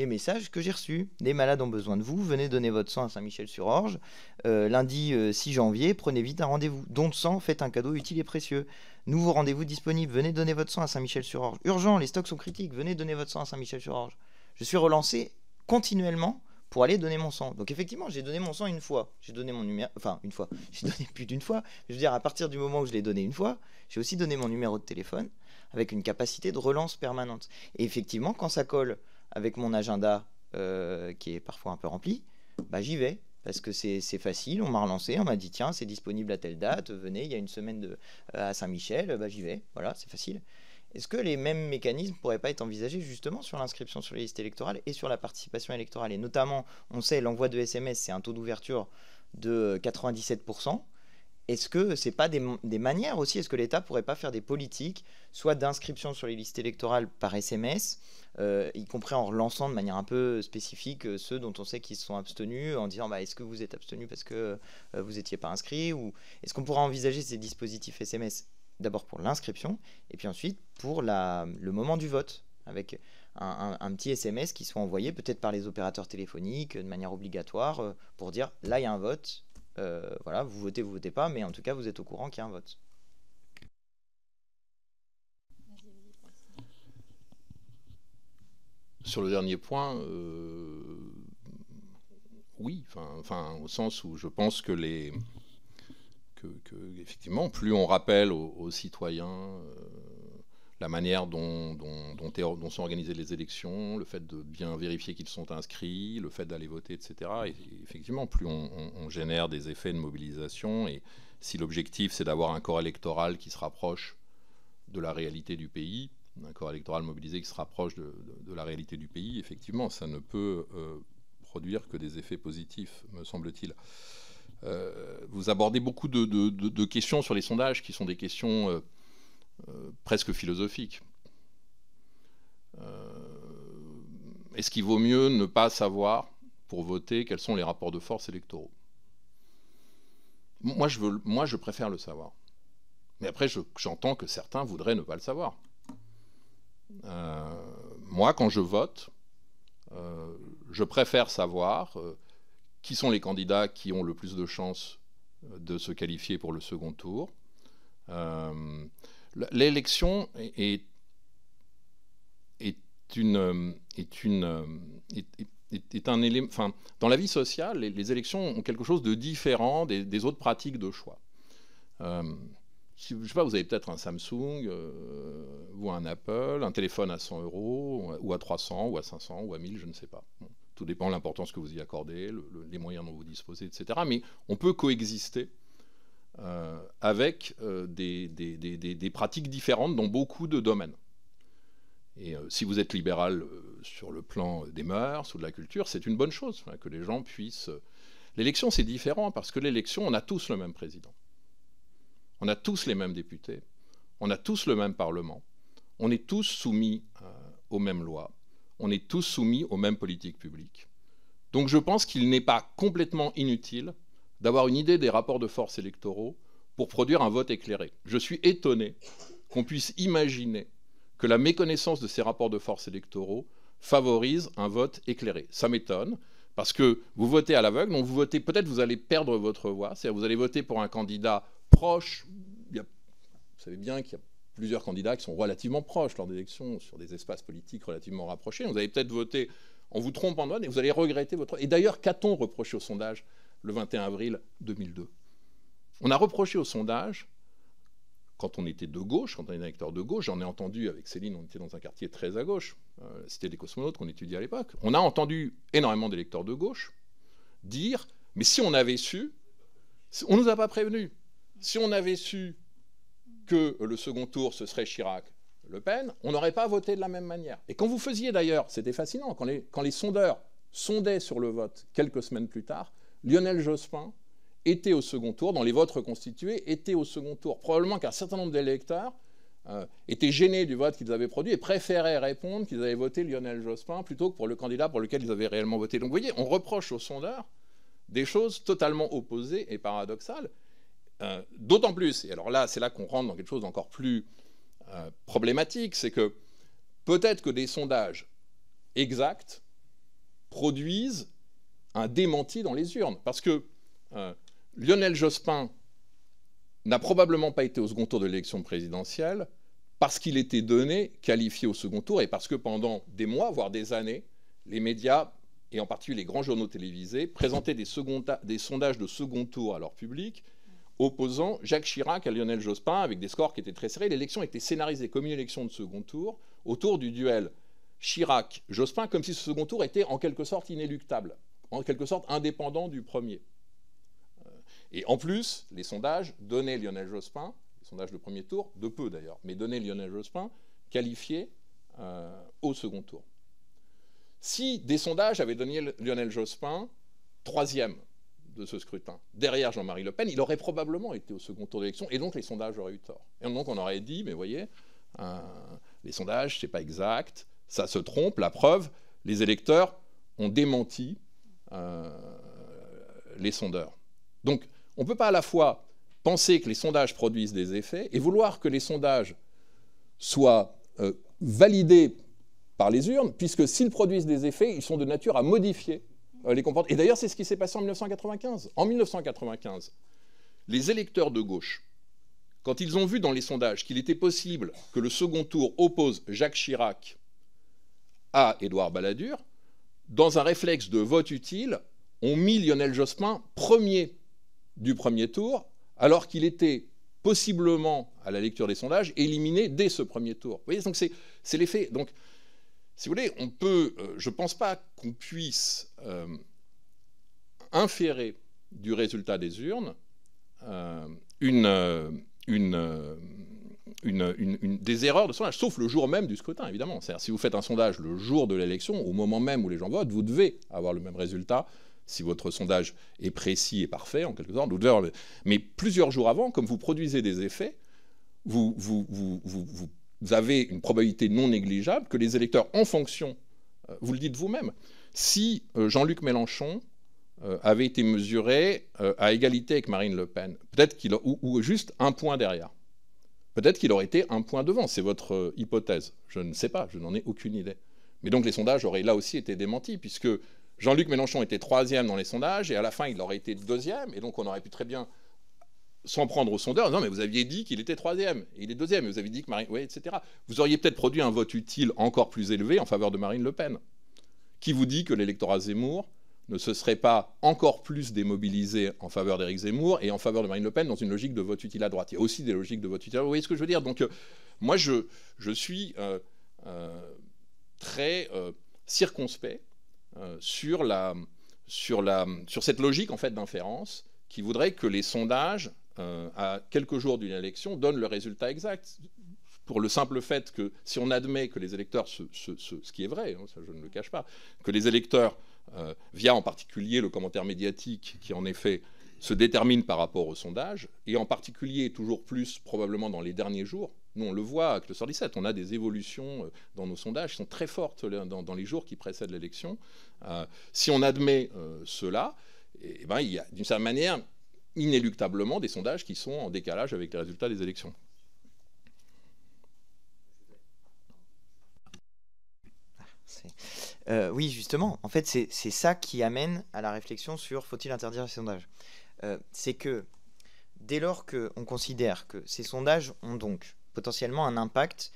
[SPEAKER 4] les messages que j'ai reçus. Les malades ont besoin de vous, venez donner votre sang à Saint-Michel-sur-Orge. Lundi 6 janvier, prenez vite un rendez-vous. Don de sang, faites un cadeau utile et précieux. Nouveau rendez-vous disponible, venez donner votre sang à Saint-Michel-sur-Orge. Urgent, les stocks sont critiques, venez donner votre sang à Saint-Michel-sur-Orge. Je suis relancé continuellement pour aller donner mon sang. Donc effectivement, j'ai donné mon sang une fois. J'ai donné mon numéro... Enfin, une fois. J'ai donné plus d'une fois. Je veux dire, à partir du moment où je l'ai donné une fois, j'ai aussi donné mon numéro de téléphone avec une capacité de relance permanente. Et effectivement, quand ça colle avec mon agenda qui est parfois un peu rempli, bah, j'y vais. Parce que c'est facile, on m'a relancé, on m'a dit tiens, c'est disponible à telle date, venez, il y a une semaine à Saint-Michel, bah, j'y vais. Voilà, c'est facile. Est-ce que les mêmes mécanismes ne pourraient pas être envisagés justement sur l'inscription sur les listes électorales et sur la participation électorale? Et notamment, on sait, l'envoi de SMS, c'est un taux d'ouverture de 97%. Est-ce que ce n'est pas des manières aussi? Est-ce que l'État ne pourrait pas faire des politiques, soit d'inscription sur les listes électorales par SMS, y compris en relançant de manière un peu spécifique ceux dont on sait qu'ils se sont abstenus, en disant bah, est-ce que vous êtes abstenus parce que vous n'étiez pas inscrit, ou est-ce qu'on pourra envisager ces dispositifs SMS d'abord pour l'inscription, et puis ensuite pour le moment du vote, avec un petit SMS qui soit envoyé peut-être par les opérateurs téléphoniques de manière obligatoire pour dire là il y a un vote, voilà, vous votez pas, mais en tout cas vous êtes au courant qu'il y a un vote.
[SPEAKER 2] Sur le dernier point, oui, enfin, au sens où je pense que effectivement, plus on rappelle aux citoyens la manière dont sont organisées les élections, le fait de bien vérifier qu'ils sont inscrits, le fait d'aller voter, etc. Et effectivement, plus on génère des effets de mobilisation, et si l'objectif c'est d'avoir un corps électoral qui se rapproche de la réalité du pays, un corps électoral mobilisé qui se rapproche de la réalité du pays, effectivement, ça ne peut produire que des effets positifs, me semble-t-il. Vous abordez beaucoup de questions sur les sondages qui sont des questions presque philosophiques. Est-ce qu'il vaut mieux ne pas savoir, pour voter, quels sont les rapports de force électoraux? Moi, je préfère le savoir. Mais après, j'entends que certains voudraient ne pas le savoir. Moi, quand je vote, je préfère savoir qui sont les candidats qui ont le plus de chances de se qualifier pour le second tour. L'élection est un élément. Enfin, dans la vie sociale, les élections ont quelque chose de différent des autres pratiques de choix. Je ne sais pas, vous avez peut-être un Samsung ou un Apple, un téléphone à 100 € ou à 300 ou à 500 ou à 1000, je ne sais pas. Bon, tout dépend de l'importance que vous y accordez, les moyens dont vous disposez, etc. Mais on peut coexister avec des pratiques différentes dans beaucoup de domaines. Et si vous êtes libéral sur le plan des mœurs ou de la culture, c'est une bonne chose que les gens puissent... L'élection, c'est différent parce que l'élection, on a tous le même président. On a tous les mêmes députés, on a tous le même Parlement, on est tous soumis aux mêmes lois, on est tous soumis aux mêmes politiques publiques. Donc je pense qu'il n'est pas complètement inutile d'avoir une idée des rapports de force électoraux pour produire un vote éclairé. Je suis étonné qu'on puisse imaginer que la méconnaissance de ces rapports de force électoraux favorise un vote éclairé. Ça m'étonne, parce que vous votez à l'aveugle, donc peut-être vous allez perdre votre voix, c'est-à-dire vous allez voter pour un candidat proche. Vous savez bien qu'il y a plusieurs candidats qui sont relativement proches lors d'élections sur des espaces politiques relativement rapprochés. Vous allez peut-être voter en vous trompant de vote et vous allez regretter votre... Et d'ailleurs, qu'a-t-on reproché au sondage le 21 avril 2002 ? On a reproché au sondage, quand on était de gauche, quand on était un électeur de gauche, j'en ai entendu avec Céline, on était dans un quartier très à gauche, c'était des cosmonautes qu'on étudiait à l'époque, on a entendu énormément d'électeurs de gauche dire « mais si on avait su, on ne nous a pas prévenus ». Si on avait su que le second tour, ce serait Chirac-Le Pen, on n'aurait pas voté de la même manière. Et quand vous faisiez d'ailleurs, c'était fascinant, quand les sondeurs sondaient sur le vote quelques semaines plus tard, Lionel Jospin était au second tour, dans les votes reconstitués, était au second tour. Probablement qu'un certain nombre d'électeurs étaient gênés du vote qu'ils avaient produit et préféraient répondre qu'ils avaient voté Lionel Jospin plutôt que pour le candidat pour lequel ils avaient réellement voté. Donc vous voyez, on reproche aux sondeurs des choses totalement opposées et paradoxales. D'autant plus, et alors là, c'est là qu'on rentre dans quelque chose d'encore plus problématique, c'est que peut-être que des sondages exacts produisent un démenti dans les urnes. Parce que Lionel Jospin n'a probablement pas été au second tour de l'élection présidentielle parce qu'il était donné, qualifié au second tour, et parce que pendant des mois, voire des années, les médias, et en particulier les grands journaux télévisés, présentaient des sondages de second tour à leur public, opposant Jacques Chirac à Lionel Jospin, avec des scores qui étaient très serrés. L'élection était scénarisée comme une élection de second tour, autour du duel Chirac-Jospin, comme si ce second tour était en quelque sorte inéluctable, en quelque sorte indépendant du premier. Et en plus, les sondages donnaient Lionel Jospin, les sondages de premier tour, de peu d'ailleurs, mais donnaient Lionel Jospin qualifié au second tour. Si des sondages avaient donné Lionel Jospin troisième de ce scrutin, derrière Jean-Marie Le Pen, il aurait probablement été au second tour de l'élection, et donc les sondages auraient eu tort. Et donc on aurait dit, mais voyez, les sondages, c'est pas exact, ça se trompe, la preuve, les électeurs ont démenti les sondeurs. Donc, on ne peut pas à la fois penser que les sondages produisent des effets et vouloir que les sondages soient validés par les urnes, puisque s'ils produisent des effets, ils sont de nature à modifier les comportements. Et d'ailleurs, c'est ce qui s'est passé en 1995. En 1995, les électeurs de gauche, quand ils ont vu dans les sondages qu'il était possible que le second tour oppose Jacques Chirac à Édouard Balladur, dans un réflexe de vote utile, ont mis Lionel Jospin premier du premier tour, alors qu'il était possiblement, à la lecture des sondages, éliminé dès ce premier tour. Vous voyez, donc c'est l'effet. Donc, si vous voulez, on peut, je ne pense pas qu'on puisse inférer du résultat des urnes des erreurs de sondage, sauf le jour même du scrutin, évidemment. C'est-à-dire, si vous faites un sondage le jour de l'élection, au moment même où les gens votent, vous devez avoir le même résultat. Si votre sondage est précis et parfait, en quelque sorte, vous devez avoir... Mais plusieurs jours avant, comme vous produisez des effets, vous avez une probabilité non négligeable que les électeurs, en fonction, vous le dites vous-même, si Jean-Luc Mélenchon avait été mesuré à égalité avec Marine Le Pen, peut-être qu'il ou juste un point derrière, peut-être qu'il aurait été un point devant. C'est votre hypothèse. Je ne sais pas, je n'en ai aucune idée. Mais donc les sondages auraient là aussi été démentis, puisque Jean-Luc Mélenchon était troisième dans les sondages, et à la fin, il aurait été deuxième, et donc on aurait pu très bien s'en prendre aux sondeurs. Non, mais vous aviez dit qu'il était troisième, et il est deuxième, et vous avez dit que Marine... Oui, etc. Vous auriez peut-être produit un vote utile encore plus élevé en faveur de Marine Le Pen. Qui vous dit que l'électorat Zemmour ne se serait pas encore plus démobilisé en faveur d'Éric Zemmour et en faveur de Marine Le Pen dans une logique de vote utile à droite? Il y a aussi des logiques de vote utile à droite. Vous voyez ce que je veux dire? Donc, moi, je suis très circonspect sur cette logique en fait d'inférence qui voudrait que les sondages à quelques jours d'une élection donnent le résultat exact, pour le simple fait que si on admet que les électeurs, ce qui est vrai, hein, ça je ne le cache pas, que les électeurs via en particulier le commentaire médiatique qui en effet se détermine par rapport au sondage, et en particulier toujours plus probablement dans les derniers jours. Nous, on le voit avec le Sort 17, on a des évolutions dans nos sondages qui sont très fortes dans les jours qui précèdent l'élection. Si on admet cela, eh ben, il y a d'une certaine manière inéluctablement des sondages qui sont en décalage avec les résultats des élections.
[SPEAKER 4] Oui, justement, en fait, c'est ça qui amène à la réflexion sur faut-il interdire les sondages. C'est que dès lors qu'on considère que ces sondages ont donc potentiellement un impact,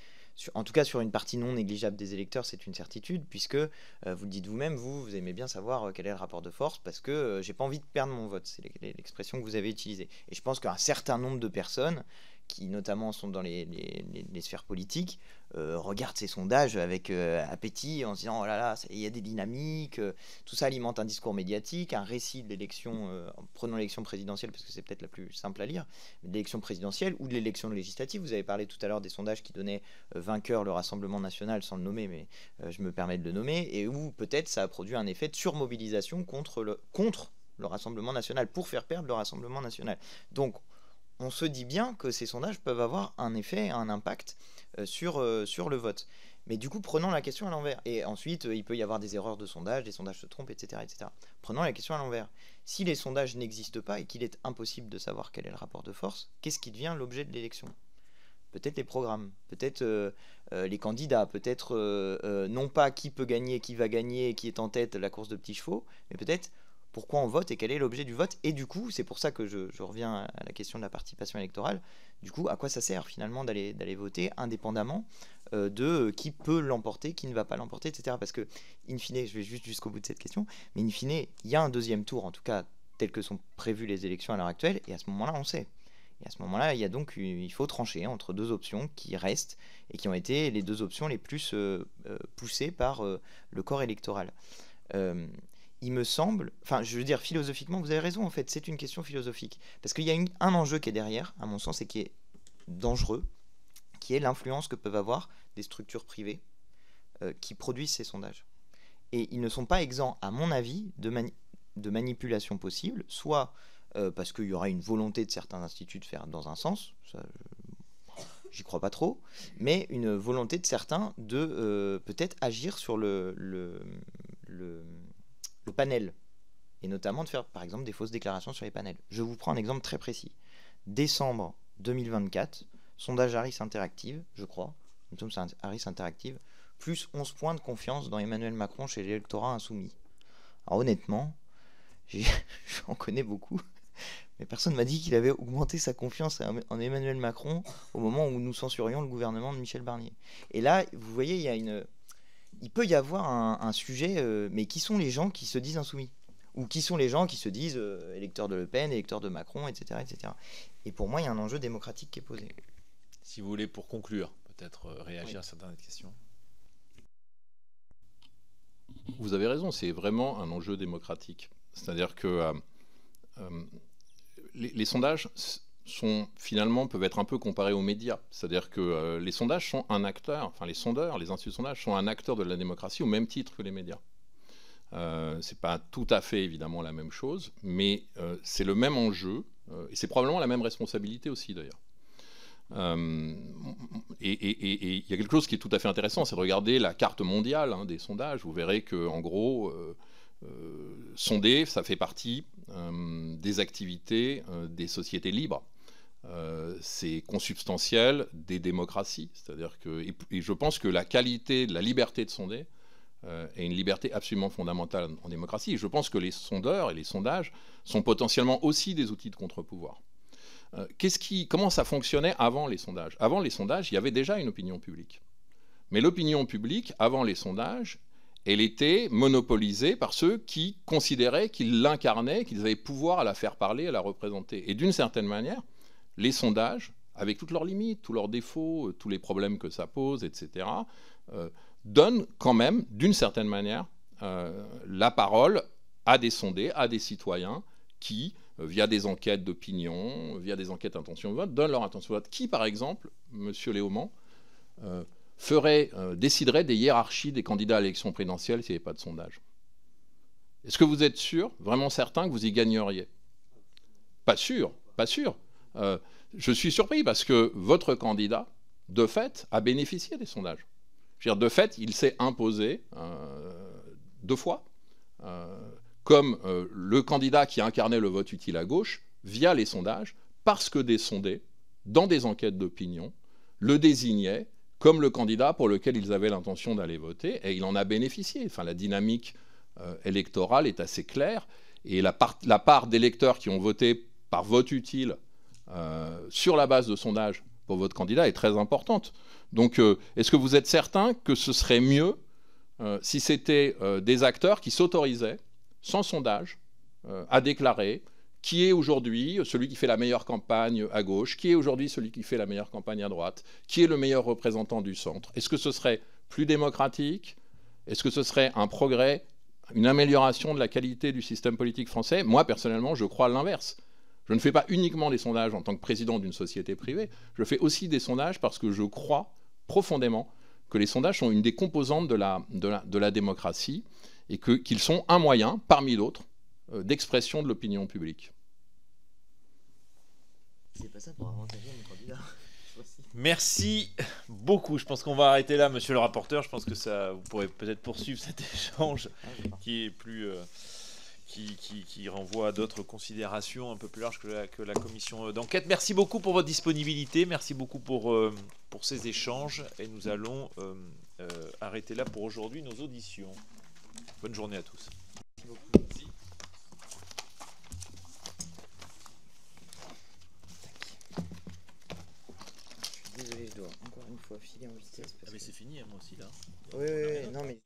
[SPEAKER 4] en tout cas sur une partie non négligeable des électeurs, c'est une certitude, puisque vous le dites vous-même, vous aimez bien savoir quel est le rapport de force, parce que j'ai pas envie de perdre mon vote, c'est l'expression que vous avez utilisée. Et je pense qu'un certain nombre de personnes, qui notamment sont dans les sphères politiques, regardent ces sondages avec appétit, en se disant oh là là, il y a des dynamiques, tout ça alimente un discours médiatique, un récit de l'élection, prenons l'élection présidentielle parce que c'est peut-être la plus simple à lire, de l'élection présidentielle ou de l'élection législative. Vous avez parlé tout à l'heure des sondages qui donnaient vainqueur le Rassemblement national, sans le nommer, mais je me permets de le nommer, et où peut-être ça a produit un effet de surmobilisation contre le Rassemblement national, pour faire perdre le Rassemblement national. Donc on se dit bien que ces sondages peuvent avoir un effet, un impact sur le vote. Mais du coup, prenons la question à l'envers. Et ensuite, il peut y avoir des erreurs de sondage, des sondages se trompent, etc., etc. Prenons la question à l'envers. Si les sondages n'existent pas et qu'il est impossible de savoir quel est le rapport de force, qu'est-ce qui devient l'objet de l'élection? peut-être les programmes, peut-être les candidats, peut-être non pas qui peut gagner, qui va gagner, qui est en tête de la course de petits chevaux, mais peut-être pourquoi on vote et quel est l'objet du vote. Et du coup, c'est pour ça que je reviens à la question de la participation électorale. Du coup, à quoi ça sert finalement d'aller voter indépendamment de qui peut l'emporter, qui ne va pas l'emporter, etc. Parce que, in fine, je vais juste jusqu'au bout de cette question, mais in fine, il y a un deuxième tour, en tout cas tel que sont prévues les élections à l'heure actuelle, et à ce moment-là, on sait. Et à ce moment-là, il faut trancher entre deux options qui restent et qui ont été les deux options les plus poussées par le corps électoral. Il me semble, enfin je veux dire philosophiquement, vous avez raison en fait, c'est une question philosophique. Parce qu'il y a un enjeu qui est derrière, à mon sens, et qui est dangereux, qui est l'influence que peuvent avoir des structures privées qui produisent ces sondages. Et ils ne sont pas exempts, à mon avis, de manipulation possible, soit parce qu'il y aura une volonté de certains instituts de faire dans un sens, ça, j'y crois pas trop, mais une volonté de certains de peut-être agir sur le panel, et notamment de faire par exemple des fausses déclarations sur les panels. Je vous prends un exemple très précis. Décembre 2024, sondage Harris Interactive, je crois, nous sommes sur Harris Interactive, plus 11 points de confiance dans Emmanuel Macron chez l'électorat insoumis. Alors honnêtement, j'en connais beaucoup, mais personne ne m'a dit qu'il avait augmenté sa confiance en Emmanuel Macron au moment où nous censurions le gouvernement de Michel Barnier. Et là, vous voyez, il peut y avoir un sujet, mais qui sont les gens qui se disent insoumis? Ou qui sont les gens qui se disent électeurs de Le Pen, électeurs de Macron, etc., etc. Et pour moi, il y a un enjeu démocratique qui est posé.
[SPEAKER 1] Si vous voulez, pour conclure, peut-être réagir à certaines questions.
[SPEAKER 2] Vous avez raison, c'est vraiment un enjeu démocratique. C'est-à-dire que les sondages peuvent être un peu comparés aux médias. C'est-à-dire que les sondages sont un acteur, enfin les sondeurs, les instituts de sondage sont un acteur de la démocratie au même titre que les médias. C'est pas tout à fait évidemment la même chose, mais c'est le même enjeu, et c'est probablement la même responsabilité aussi d'ailleurs. Et il y a quelque chose qui est tout à fait intéressant, c'est de regarder la carte mondiale des sondages. Vous verrez qu'en gros, sonder, ça fait partie des activités des sociétés libres. C'est consubstantiel des démocraties. C'est-à-dire que, et je pense que la qualité de la liberté de sonder est une liberté absolument fondamentale en démocratie. Et je pense que les sondeurs et les sondages sont potentiellement aussi des outils de contre-pouvoir. Comment ça fonctionnait avant les sondages? Avant les sondages, il y avait déjà une opinion publique. Mais l'opinion publique, avant les sondages, elle était monopolisée par ceux qui considéraient qu'ils l'incarnaient, qu'ils avaient pouvoir à la faire parler, à la représenter. Et d'une certaine manière, les sondages, avec toutes leurs limites, tous leurs défauts, tous les problèmes que ça pose, etc., donnent quand même, d'une certaine manière, la parole à des sondés, à des citoyens qui, via des enquêtes d'opinion, via des enquêtes d'intention de vote, donnent leur intention de vote. Qui, par exemple, M. Léaumont, déciderait des hiérarchies des candidats à l'élection présidentielle s'il n'y avait pas de sondage? Est-ce que vous êtes sûr, vraiment certain, que vous y gagneriez? Pas sûr, pas sûr. Je suis surpris parce que votre candidat, de fait, a bénéficié des sondages. Je veux dire, de fait, il s'est imposé 2 fois comme le candidat qui incarnait le vote utile à gauche via les sondages, parce que des sondés, dans des enquêtes d'opinion, le désignaient comme le candidat pour lequel ils avaient l'intention d'aller voter, et il en a bénéficié. Enfin, la dynamique électorale est assez claire, et la part d'électeurs qui ont voté par vote utile sur la base de sondages pour votre candidat est très importante. Donc, est-ce que vous êtes certain que ce serait mieux si c'était des acteurs qui s'autorisaient, sans sondage, à déclarer qui est aujourd'hui celui qui fait la meilleure campagne à gauche, qui est aujourd'hui celui qui fait la meilleure campagne à droite, qui est le meilleur représentant du centre? Est-ce que ce serait plus démocratique? Est-ce que ce serait un progrès, une amélioration de la qualité du système politique français? Moi, personnellement, je crois l'inverse. Je ne fais pas uniquement des sondages en tant que président d'une société privée, je fais aussi des sondages parce que je crois profondément que les sondages sont une des composantes de la démocratie et qu'ils sont un moyen, parmi d'autres, d'expression de l'opinion publique.
[SPEAKER 4] C'est pas ça pour avantager mon candidat.
[SPEAKER 1] Merci beaucoup. Je pense qu'on va arrêter là, monsieur le rapporteur. Je pense que ça, vous pourrez peut-être poursuivre cet échange qui est plus qui renvoie à d'autres considérations un peu plus larges que la commission d'enquête. Merci beaucoup pour votre disponibilité, merci beaucoup pour ces échanges, et nous allons arrêter là pour aujourd'hui nos auditions. Bonne journée à tous.
[SPEAKER 4] Merci beaucoup.
[SPEAKER 1] Merci.
[SPEAKER 4] Je suis désolé, je dois encore une fois filer en vitesse.
[SPEAKER 1] Ah mais c'est fini, hein, moi aussi là.
[SPEAKER 4] Oui, non mais...